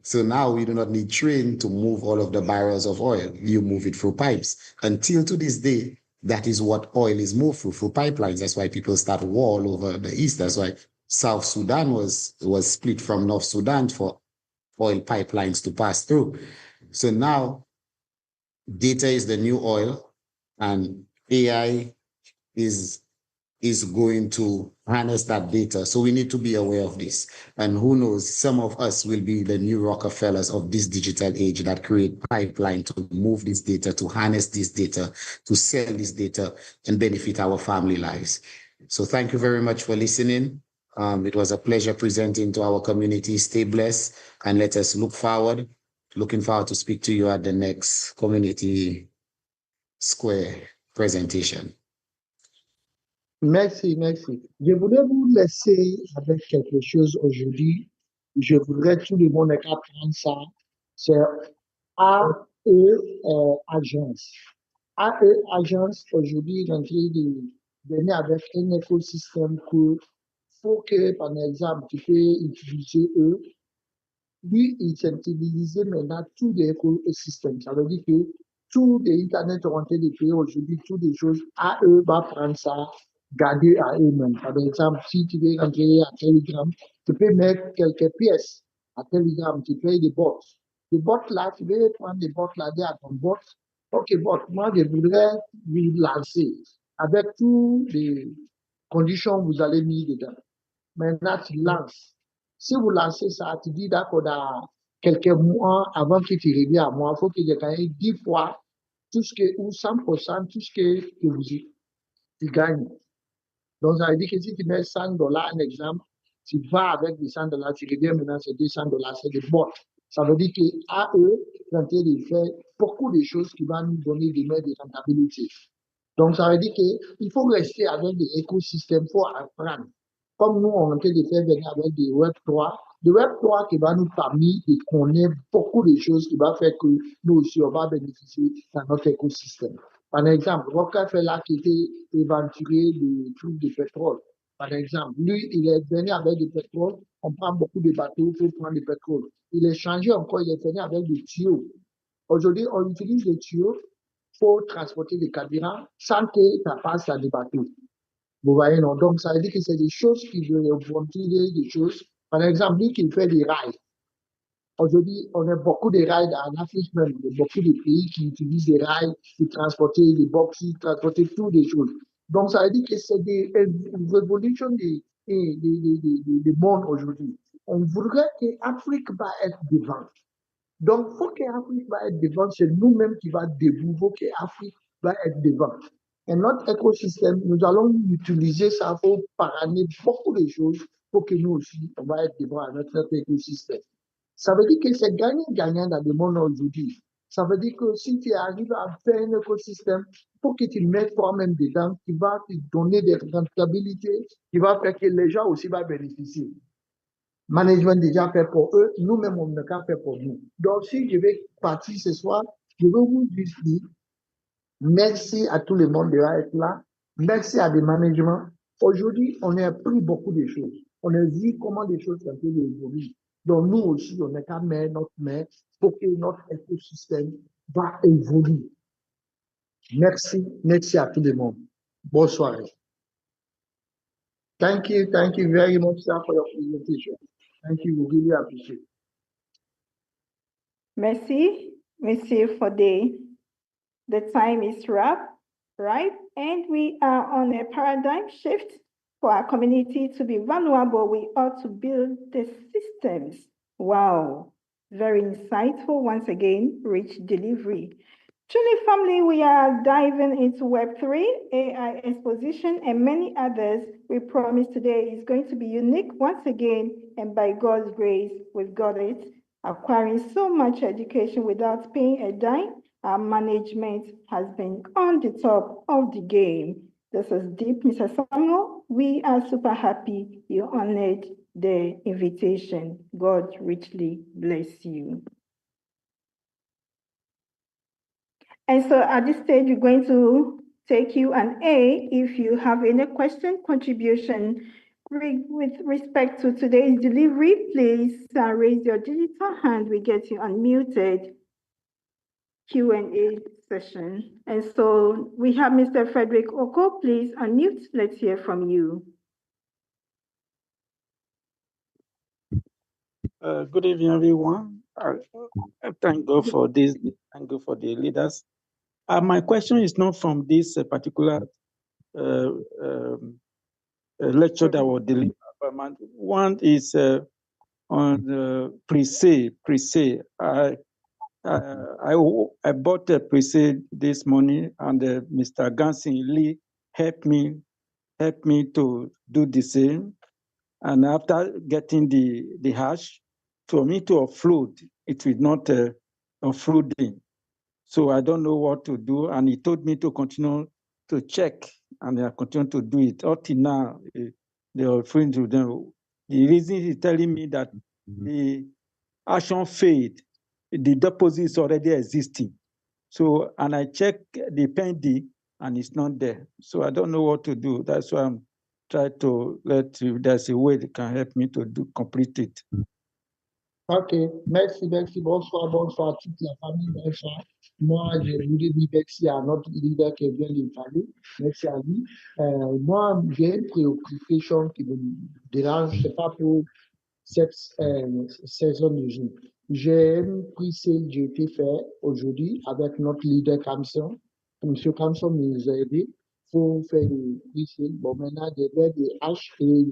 So now we do not need train to move all of the barrels of oil. You move it through pipes. Until to this day, that is what oil is moved through pipelines. That's why people start war all over the East. That's why South Sudan was split from North Sudan for oil pipelines to pass through. So now data is the new oil, and AI is going to harness that data. So we need to be aware of this. And who knows, some of us will be the new Rockefellers of this digital age that create pipeline to move this data, to harness this data, to sell this data and benefit our family lives. So thank you very much for listening. It was a pleasure presenting to our community. Stay blessed and let us look forward. Looking forward to speak to you at the next Community Square presentation. Merci, merci. Je voulais vous laisser avec quelque chose aujourd'hui. Je voudrais tout le monde apprendre ça. C'est AE Agence. AE Agence, aujourd'hui, est en train venir avec un écosystème que faut que, par exemple, tu peux utiliser eux. Lui, il s'intelligise maintenant tous les écosystèmes. Ça veut dire que tous les Internet ont été créés aujourd'hui, toutes les choses à eux, va prendre ça, garder à eux-mêmes. Par exemple, si tu veux rentrer à Telegram, tu peux mettre quelques pièces à Telegram, tu fais des bots. Les bots là, tu veux prendre des bots là, dire à ton bot, OK, bot, moi, je voudrais vous lancer avec toutes les conditions que vous allez mettre dedans. Maintenant, tu lances. Si vous lancez ça, tu dis d'accord, dans quelques mois avant que tu reviennes à moi, il faut que j'ai gagné 10 fois tout ce que, ou 100%, tout ce que tu gagnes. Donc, ça veut dire que si tu mets $100, un exemple, tu vas avec les $100, tu reviens maintenant, c'est $200, c'est des bots. Ça veut dire qu'à eux, ils sont en train de faire beaucoup de choses qui vont nous donner des mètres de rentabilité. Donc, ça veut dire qu'il faut rester avec des écosystèmes, il faut apprendre. Comme nous, on est en train de faire venir avec des Web3, le Web3 qui va nous permettre de connaître beaucoup de choses qui va faire que nous aussi, on va bénéficier dans notre écosystème. Par exemple, Rockefeller là qui était éventuré de trucs de pétrole. Par exemple, lui, il est venu avec du pétrole. On prend beaucoup de bateaux pour prendre du pétrole. Il est changé encore, il est venu avec des tuyaux. Aujourd'hui, on utilise des tuyaux pour transporter des carburants sans que ça passe à des bateaux. Vous voyez, non? Donc, ça veut dire que c'est des choses qui vont utiliser des choses. Par exemple, lui qui fait des rails. Aujourd'hui, on a beaucoup de rails en Afrique même. Il y a beaucoup de pays qui utilisent des rails pour transporter des boxes, transporter toutes les choses. Donc, ça veut dire que c'est une révolution du monde aujourd'hui. On voudrait que l'Afrique va être devant. Donc, il faut que l'Afrique va être devant, c'est nous-mêmes qui va debout, il faut que l'Afrique va être devant. Et notre écosystème, nous allons utiliser ça pour parrainer beaucoup de choses pour que nous aussi, on va être devant à notre écosystème. Ça veut dire que c'est gagnant-gagnant dans le monde aujourd'hui. Ça veut dire que si tu arrives à faire un écosystème, il faut que tu le mettes toi-même dedans, qui va te donner des rentabilités, qui va faire que les gens aussi vont bénéficier. Management déjà fait pour eux, nous-mêmes, on ne qu'à faire pour nous. Donc, si je vais partir ce soir, je veux vous juste dire merci à tout le monde d'être là. Merci à des managements. Aujourd'hui, on a appris beaucoup de choses. On a vu comment des choses sont évoluer. Donc, nous aussi, on n'a qu'à mettre notre main pour que notre écosystème va évoluer. Merci. Merci à tout le monde. Bonne soirée. Thank you very much, sir, for your presentation. Thank you. We really appreciate it. Merci for the time is wrapped, right? And we are on a paradigm shift. For our community to be vulnerable, we ought to build the systems. Wow, very insightful. Once again, rich delivery. Truly, family, we are diving into Web3, AI exposition, and many others. We promise today is going to be unique once again, and by God's grace, we've got it. Acquiring so much education without paying a dime, our management has been on the top of the game. This is deep, Mr. Samuel. We are super happy you honored the invitation. God richly bless you. And so at this stage, we're going to take Q&A. If you have any question, contribution with respect to today's delivery, please raise your digital hand. We get you unmuted. Q&A session. And so we have Mr. Frederick Oko. Please unmute. Let's hear from you. Good evening, everyone. I thank God for this. Thank God for the leaders. My question is not from this particular lecture that was delivered. One is on the pre-sale. I bought a pre-sale this morning, and Mr. Gansin Lee helped me to do the same. And after getting the hash, for me to offload, it will not offloading. So I don't know what to do. And he told me to continue to check, and I continue to do it. Up till now, they are offering to them. The reason he's telling me that the action failed, the deposit is already existing. So, and I check the pending, and it's not there. So I don't know what to do. That's why I'm trying to if there's a way that can help me to complete it. Ok, merci, bonsoir, toute la famille, bonsoir. Moi, je voulais dire merci à notre leader qui vient de parler, merci à lui. Moi, j'ai une préoccupation qui me dérange, c'est pas pour cette saison de jeu. J'ai une prise que j'ai été fait aujourd'hui avec notre leader Kamson. Monsieur Kamson nous a aidé pour faire des prises. Bon, maintenant, des faits de H et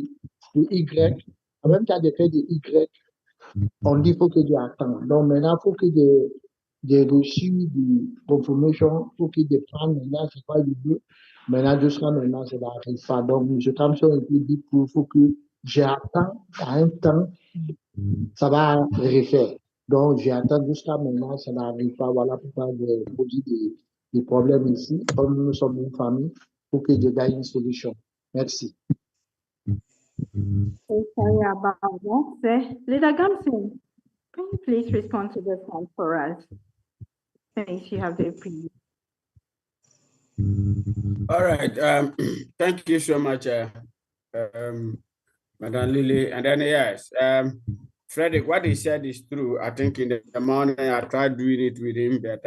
de Y. En même temps, des faits de Y. On dit qu'il faut que tu attends. Donc maintenant, il faut que des reçus de confirmation, il faut que des plans maintenant, c'est pas du tout. Maintenant, jusqu'à maintenant, ça n'arrive pas. Donc, M. Kamson a dit qu'il faut que j'attends à un temps, ça va refaire. Donc, j'attends jusqu'à maintenant, ça n'arrive pas. Voilà pourquoi j'ai posé des problèmes ici. Comme nous sommes une famille, pour que je gagne une solution. Merci. Sorry about that. Leader Gamson, can you please respond to this one for us? Since you have the preview. All right. Thank you so much, Madam Lily. And then yes, Frederick, what he said is true. I think in the morning I tried doing it with him, but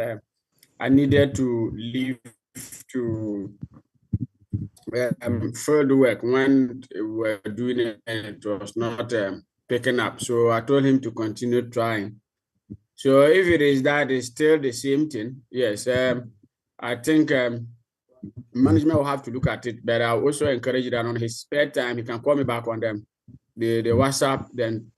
I needed to leave to field work when we were doing it and it was not picking up. So I told him to continue trying. So if it is that, it's still the same thing. Yes, I think management will have to look at it, but I also encourage that on his spare time, he can call me back on them. The WhatsApp, then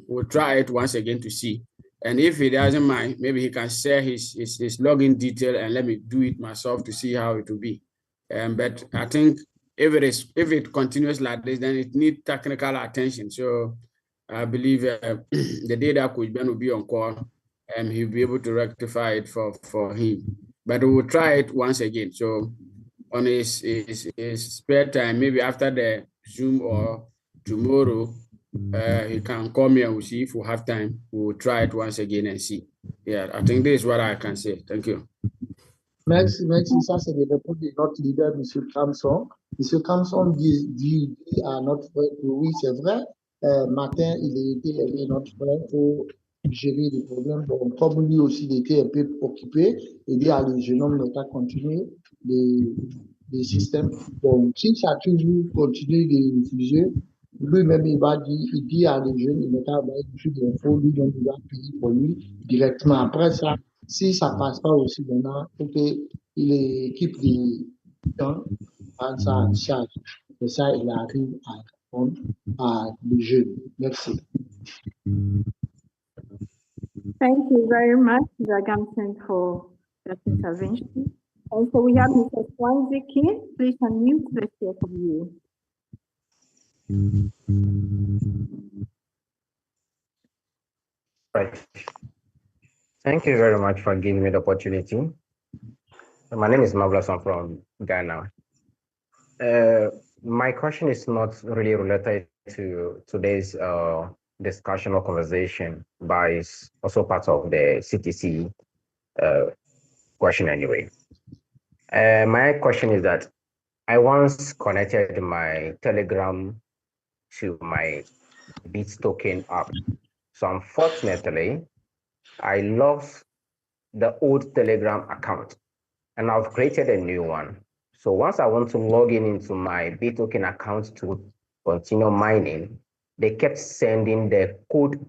we'll try it once again to see. And if he doesn't mind, maybe he can share his login detail and let me do it myself to see how it will be. But I think if it continues like this, then it needs technical attention. So I believe the day that Coach Ben will be on call, he'll be able to rectify it for him. But we will try it once again. So on his spare time, maybe after the Zoom or tomorrow, he can call me and we'll see if we have time. We'll try it once again and see. Yeah, I think this is what I can say. Thank you. Merci. Ça, c'est le réponse de notre leader, M. Kamson. M. Kamson dit à notre frère que oui, c'est vrai. Matin, il a été avec notre frère pour gérer les problèmes. Bon, comme lui aussi, il était un peu occupé, il dit à le jeune homme de pas continuer les systèmes. Bon, si ça a toujours continué de diffuser, lui-même, il dit à le jeune, il n'est pas avec l'info, lui, donc il va payer pour lui directement. Après ça, si ça ne passe pas aussi maintenant, il faut que l'équipe de temps prenne ça en charge. Et ça, il arrive à répondre à le jeune. Merci. Thank you very much, Mr. Gamson, for that intervention. And so we have Mr. Swansea King. Please unmute. Let's hear from you. Right. Thank you very much for giving me the opportunity. My name is Marvelous. I'm from Ghana. My question is not really related to today's discussion or conversation, but it's also part of the CTC question anyway. My question is that I once connected my Telegram to my BitToken app. So unfortunately, I lost the old Telegram account and I've created a new one. So once I want to log into my BitToken account to continue mining, they kept sending the code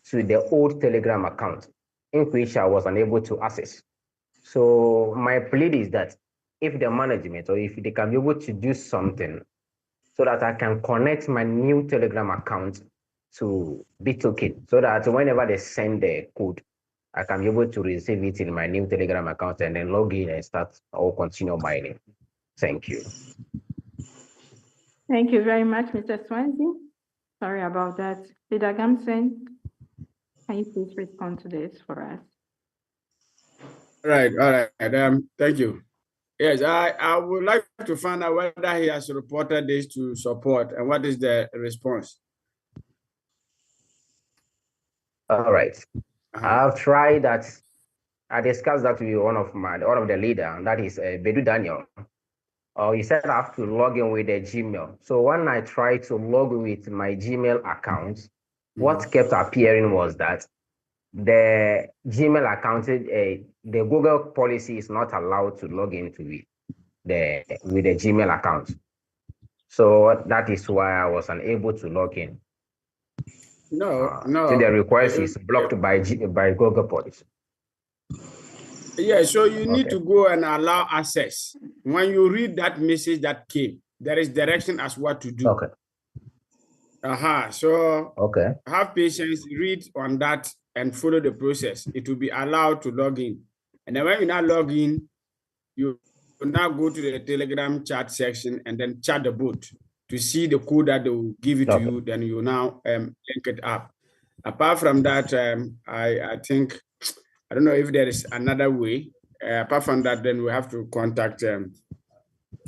to the old Telegram account, in which I was unable to access. So my plea is that if the management or if they can be able to do something so that I can connect my new Telegram account to BitToken, so that whenever they send the code, I can be able to receive it in my new Telegram account and then log in and start or continue mining. Thank you. Thank you very much, Mr. Swansea. Sorry about that. Leader Gamson, can you please respond to this for us? All right. Thank you. Yes, I would like to find out whether he has reported this to support and what is the response. All right. I've tried that I discussed that with one of the leader, and that is Bedu Daniel. He said I have to log in with the Gmail. So when I tried to log in with my Gmail account, what kept appearing was that the Gmail account, the Google policy is not allowed to log into it with the Gmail account. So that is why I was unable to log in. No. So the request is blocked by Google policy. Yeah, so you need to go and allow access. When you read that message that came, there is direction as what to do. Okay. So okay. Have patience, read on that and follow the process. It will be allowed to log in. And then when you now log in, you now go to the Telegram chat section and then chat the bot to see the code that they will give it to you. Then you now link it up. Apart from that, I think, I don't know if there is another way. Apart from that, then we have to contact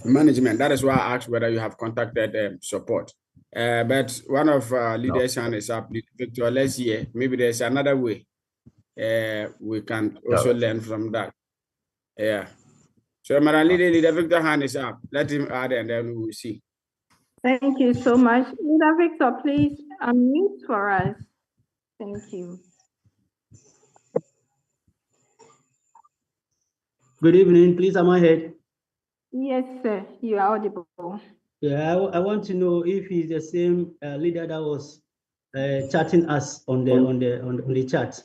management. That is why I asked whether you have contacted support. But one of leaders' hand is up, Victor. Let's hear. Maybe there's another way. We can also learn from that. Yeah. So, Madam Leader Victor hand is up. Let him add, and then we will see. Thank you so much, Leader Victor. Please unmute for us. Thank you. Good evening. Please, am I heard? Yes, sir. You are audible. Yeah, I want to know if he's the same leader that was chatting us on the chat,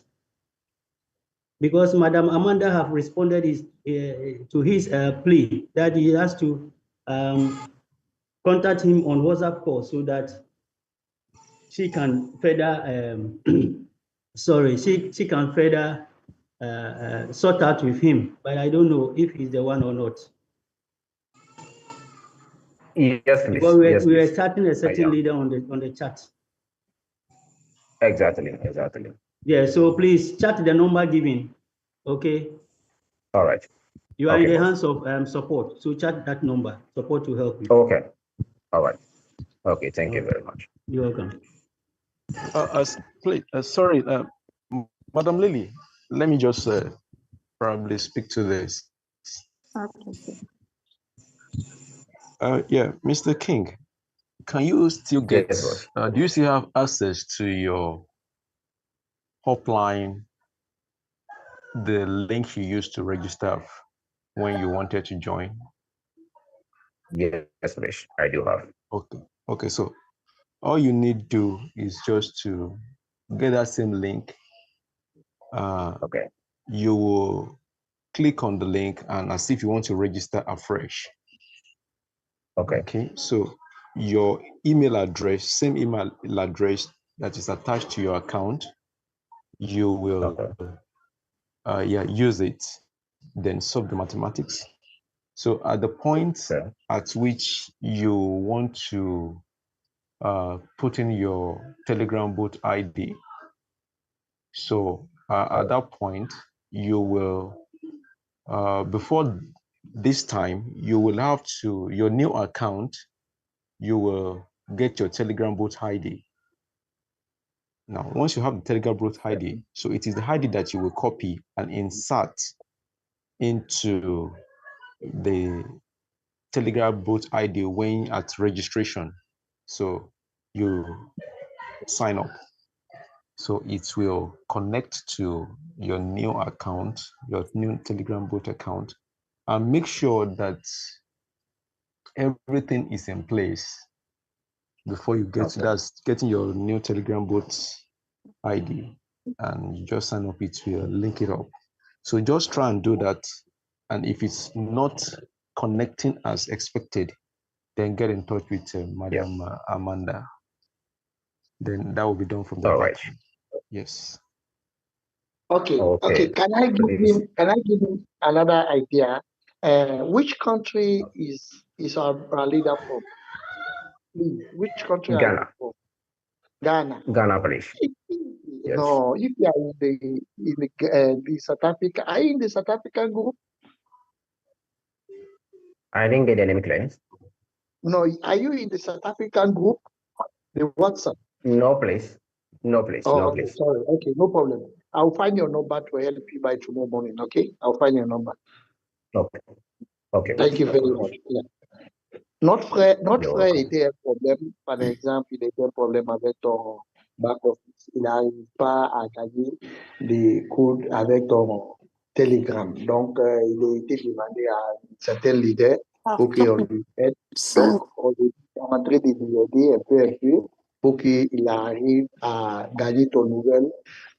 because Madam Amanda have responded to his plea that he has to contact him on WhatsApp call so that she can further she can further sort out with him. But I don't know if he's the one or not. Yes, please. Because we yes, were chatting a certain leader on the chat. Exactly. Yeah, so please chat the number given. Okay. All right. You are in the hands of support. So chat that number. Support will help you. Okay. All right. Okay. Thank you very much. You're welcome. Please, sorry, Madam Lily, let me just probably speak to this. Okay. Yeah, Mr. King, can you still get, yes, do you still have access to your hotline, the link you used to register when you wanted to join? Yes, please, I do have. Okay, so all you need to do is just to get that same link. Okay. You will click on the link and as if you want to register afresh. Okay, so your email address, same email address that is attached to your account, you will use it, then solve the mathematics. So at the point at which you want to put in your Telegram bot ID, so at that point, you will, before this time, you will have to, your new account, you will get your Telegram bot ID. Now, once you have the Telegram bot ID, so it is the ID that you will copy and insert into the Telegram bot ID when at registration. So you sign up. So it will connect to your new account, your new Telegram bot account, and make sure that everything is in place before you get to that, getting your new Telegram bot ID, and you just sign up, it will link it up. So just try and do that. And if it's not connecting as expected, then get in touch with Madam Amanda. Then that will be done from the back. Right. Yes. Okay. Can I give him another idea? Which country is our leader from? Please, which country are you from? Ghana. Ghana, please. No, if you are in the South Africa, are you in the South African group? I didn't get the name clearance. No, are you in the South African group? The WhatsApp? No, please. No, please. Oh, No, okay, please. sorry. Okay, no problem. I'll find your number to help you by tomorrow morning. Okay, I'll find your number. Okay. Okay. Thank you very much. Yeah. Notre frère You're welcome. était un problème, par exemple, il était un problème avec ton back office. Il n'arrive pas à gagner des codes avec ton Telegram. Donc, il a été demandé à certains leaders pour qu'on lui aide. Donc, on est en train de lui aider un peu pour qu'il arrive à gagner ton nouvel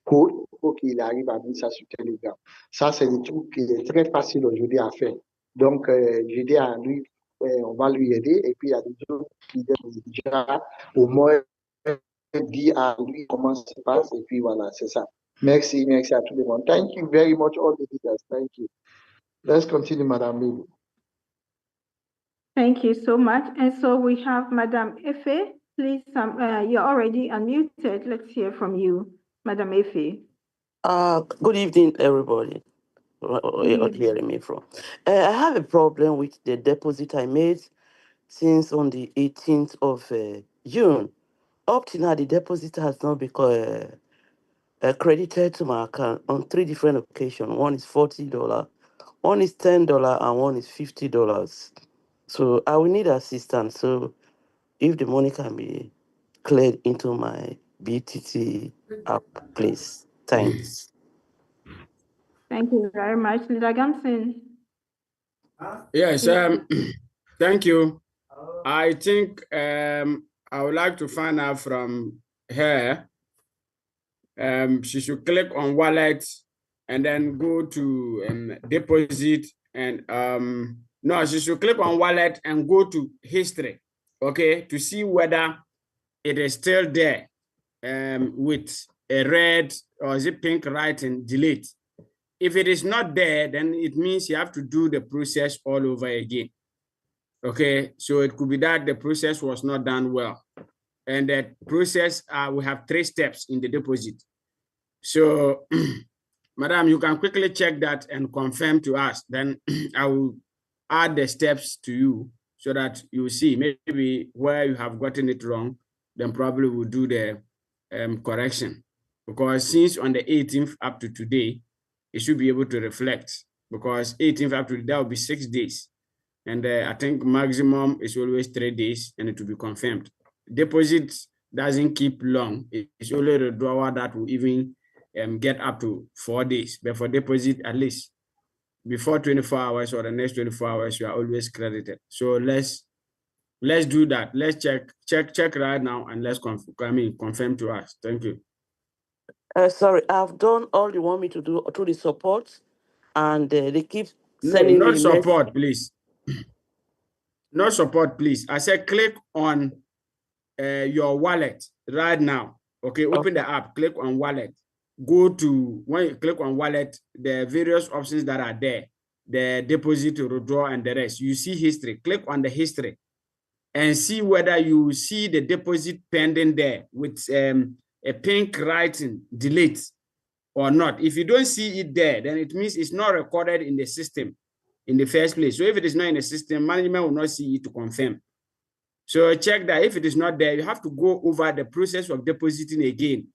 code, pour qu'il arrive à mettre ça sur Telegram. Ça, c'est des trucs qui est très facile aujourd'hui à faire. Donc, j'ai dit à lui, on va lui aider. Et puis, il y a des autres qui déjà au moins dit à lui comment ça se passe. Et puis, voilà, c'est ça. Merci à tout le monde. Thank you very much, all the leaders. Thank you. Let's continue, Madame Lily. Thank you so much. And so we have Madame Efe. Please, you're already unmuted. Let's hear from you, Madame Efe. Good evening, everybody. You're hearing me from. I have a problem with the deposit I made since on the 18th of June. Up to now, the deposit has not been credited to my account on 3 different occasions. One is $40, one is $10, and one is $50. So I will need assistance. So if the money can be cleared into my BTT app, please. Thanks. Thank you very much. Leader Gamson. Yes, thank you. I think I would like to find out from her. She should click on wallet and then go to deposit and no, she should click on wallet and go to history, okay, to see whether it is still there with a red or is it pink writing delete. If it is not there, then it means you have to do the process all over again. Okay, so it could be that the process was not done well. And that process, we have 3 steps in the deposit. So, Madam, you can quickly check that and confirm to us. Then I will add the steps to you so that you see maybe where you have gotten it wrong, then probably we'll do the correction. Because since on the 18th up to today, it should be able to reflect, because 18th up to that will be 6 days. And I think maximum is always 3 days and it will be confirmed. Deposit doesn't keep long. It's only the withdrawal that will even get up to 4 days. But for deposit, at least before 24 hours or the next 24 hours, you are always credited. So let's do that. Let's check right now and let's confirm to us. Thank you. Sorry, I've done all you want me to do through the support, and they keep sending no, me not support, please. Not support, please. I said click on your wallet right now. Okay, open the app, click on wallet. Go to, when you click on wallet, the various options that are there, the deposit, withdraw, and the rest. You see history. Click on the history and see whether you see the deposit pending there with a pink writing delete or not. If you don't see it there, then it means it's not recorded in the system in the first place. So if it is not in the system, management will not see it to confirm. So check that. If it is not there, you have to go over the process of depositing again.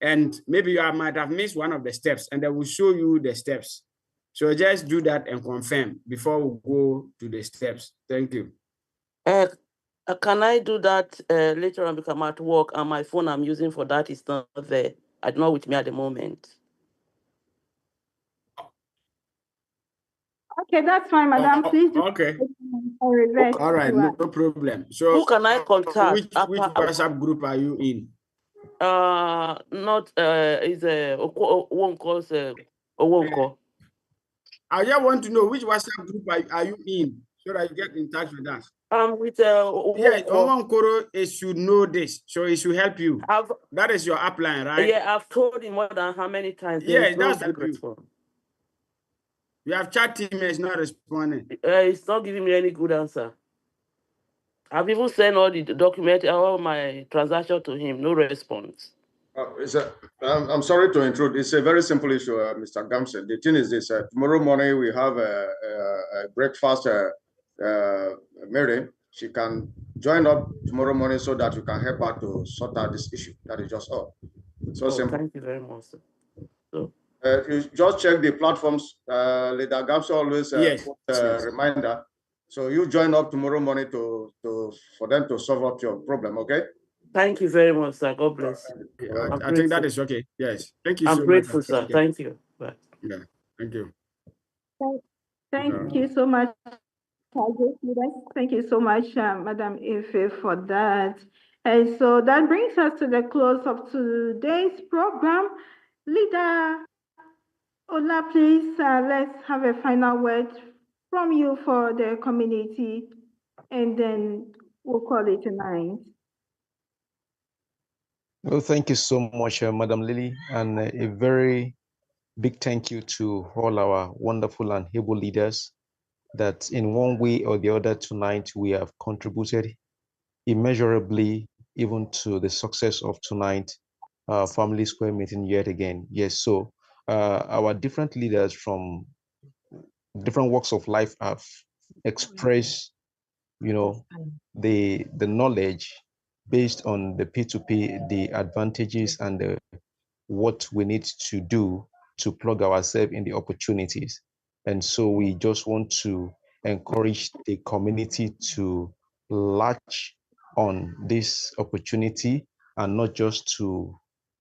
And maybe you might have missed one of the steps, and they will show you the steps. So just do that and confirm before we go to the steps. Thank you. Can I do that later on because I'm at work and my phone I'm using for that is not there? It's not with me at the moment. Okay, that's fine, Madam. Please. Okay. All right, no problem. So who can I contact? Which WhatsApp group are you in? Not is Owonko. Owonko. I just want to know which WhatsApp group are you in so that you get in touch with us. With yeah, Owankoro should know this, so it should help you. That is your upline, right? Yeah, I've told him more than how many times. Yeah, that's good response. You have chat him, is not responding. It's not giving me any good answer. I've even sent all the documents, all my transaction to him, no response. I'm sorry to intrude. It's a very simple issue, Mr. Gamson. The thing is this: tomorrow morning we have a breakfast meeting. She can join up tomorrow morning so that you can help her to sort out this issue. That is just all. So simple. Thank you very much, sir. So You just check the platforms. Leader Gamso always Yes, put yes. reminder. So you join up tomorrow morning for them to solve up your problem. Okay. thank you very much, sir. God bless you. Yeah, I'm I think that grateful. is okay. Yes. Thank you I'm so much. grateful, sir. Okay. Thank you. Bye. Yeah. Thank you. Thank you so much. Thank you so much, Madam Ife, for that. And so that brings us to the close of today's program. Leader Ola, please, let's have a final word from you for the community, and then we'll call it a night. Well, thank you so much, Madam Lily, and a very big thank you to all our wonderful and able leaders that in one way or the other tonight we have contributed immeasurably even to the success of tonight Family Square meeting yet again. Yes, so our different leaders from different walks of life have expressed, the knowledge based on the P2P, the advantages and what we need to do to plug ourselves in the opportunities. And so we just want to encourage the community to latch on this opportunity and not just to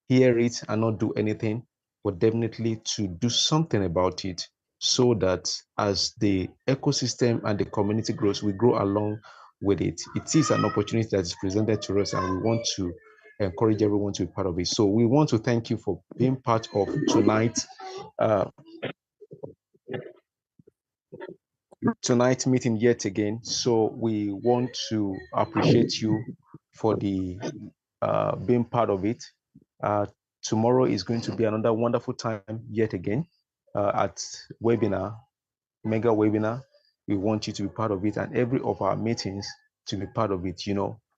hear it and not do anything, but definitely to do something about it so that as the ecosystem and the community grows, we grow along with it. It is an opportunity that is presented to us and we want to encourage everyone to be part of it. So we want to thank you for being part of tonight's meeting yet again. So we want to appreciate you for the being part of it. Tomorrow is going to be another wonderful time yet again at webinar, mega webinar. We want you to be part of it and every of our meetings to be part of it.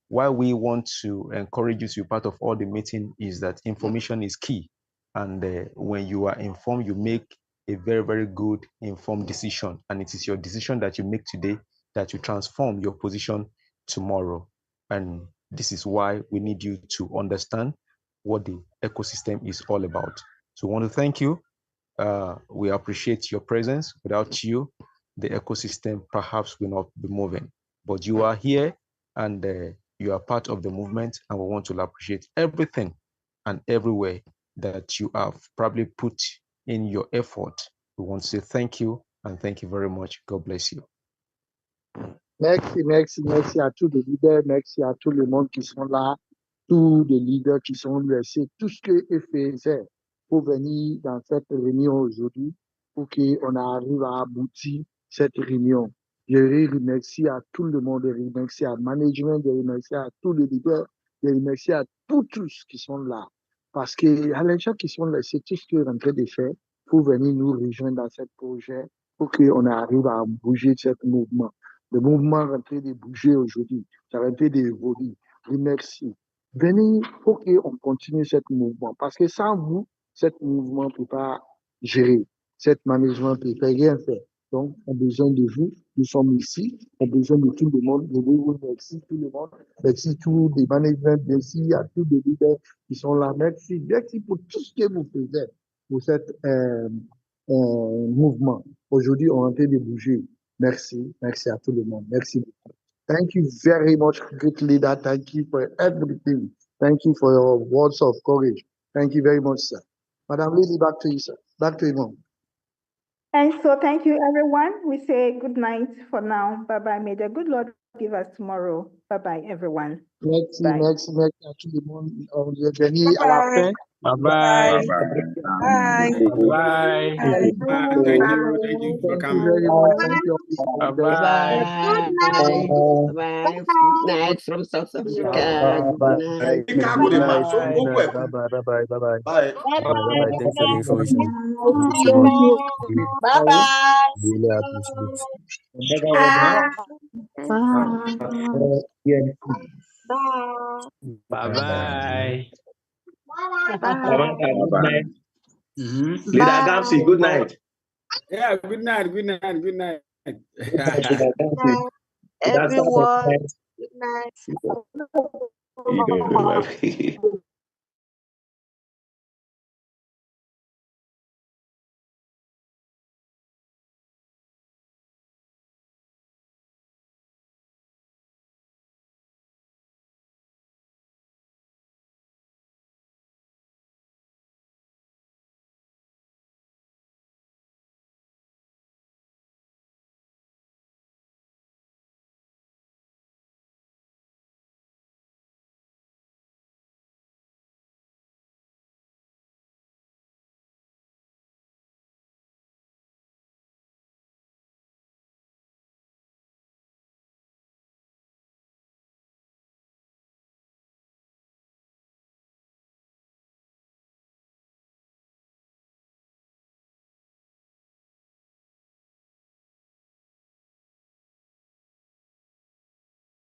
Why we want to encourage you to be part of all the meeting is that information is key. And when you are informed, you make a very, very good informed decision. And it is your decision that you make today that you transform your position tomorrow. And this is why we need you to understand what the ecosystem is all about. So we want to thank you. We appreciate your presence. Without you, the ecosystem perhaps will not be moving. But you are here and you are part of the movement, and we want to appreciate everything and everywhere that you have probably put in your effort. We want to say thank you and thank you very much. God bless you. Merci à tous les leaders, merci à tout le monde qui sont là, tous les leaders qui sont laissés, tout ce qu'ils faisaient pour venir dans cette réunion aujourd'hui, pour qu'on arrive à aboutir cette réunion. Je remercie à tout le monde, je remercie à management, je remercie à tous les leaders, je remercie à tous qui sont là. Parce que à les gens qui sont là, c'est tout ce qu'ils sont en train de faire pour venir nous rejoindre dans ce projet, pour qu'on arrive à bouger ce mouvement. Le mouvement est en train de bouger aujourd'hui, ça est en train d'évoluer. Merci. Venez pour qu'on continue ce mouvement. Parce que sans vous, ce mouvement ne peut pas gérer. Ce management ne peut rien faire. Donc, on a besoin de vous. Nous sommes ici. On a besoin de tout le monde. Je vous remercie tout le monde. Merci tous les managements. Merci à tous les leaders qui sont là. Merci. Merci pour tout ce que vous faites pour ce mouvement. Aujourd'hui, on est en train de bouger. Merci. Merci à tout le monde. Merci beaucoup. Thank you very much, great leader. Thank you for everything. Thank you for your words of courage. Thank you very much, sir. Madam Lily, back to you, sir. Back to you, ma'am. And so thank you, everyone. We say good night for now. Bye-bye. May the good Lord give us tomorrow. Bye-bye, everyone. Merci, Bye. merci à tout le monde. On est venu à la fin. Bye-bye. Bye. Bye-bye. Thank you for Thank you coming. very much. Thank you. Bye-bye. Bye. Good night from South Africa. Good night. Good night. Bye. Bye. Bye. Thanks for the information. Bye. Thank you so much. Bye-bye. Really appreciate it. Bye-bye. Bye. Leader Gamsi, good night. Yeah, good night. Good night. Good night. Everyone. Good night. You don't remember.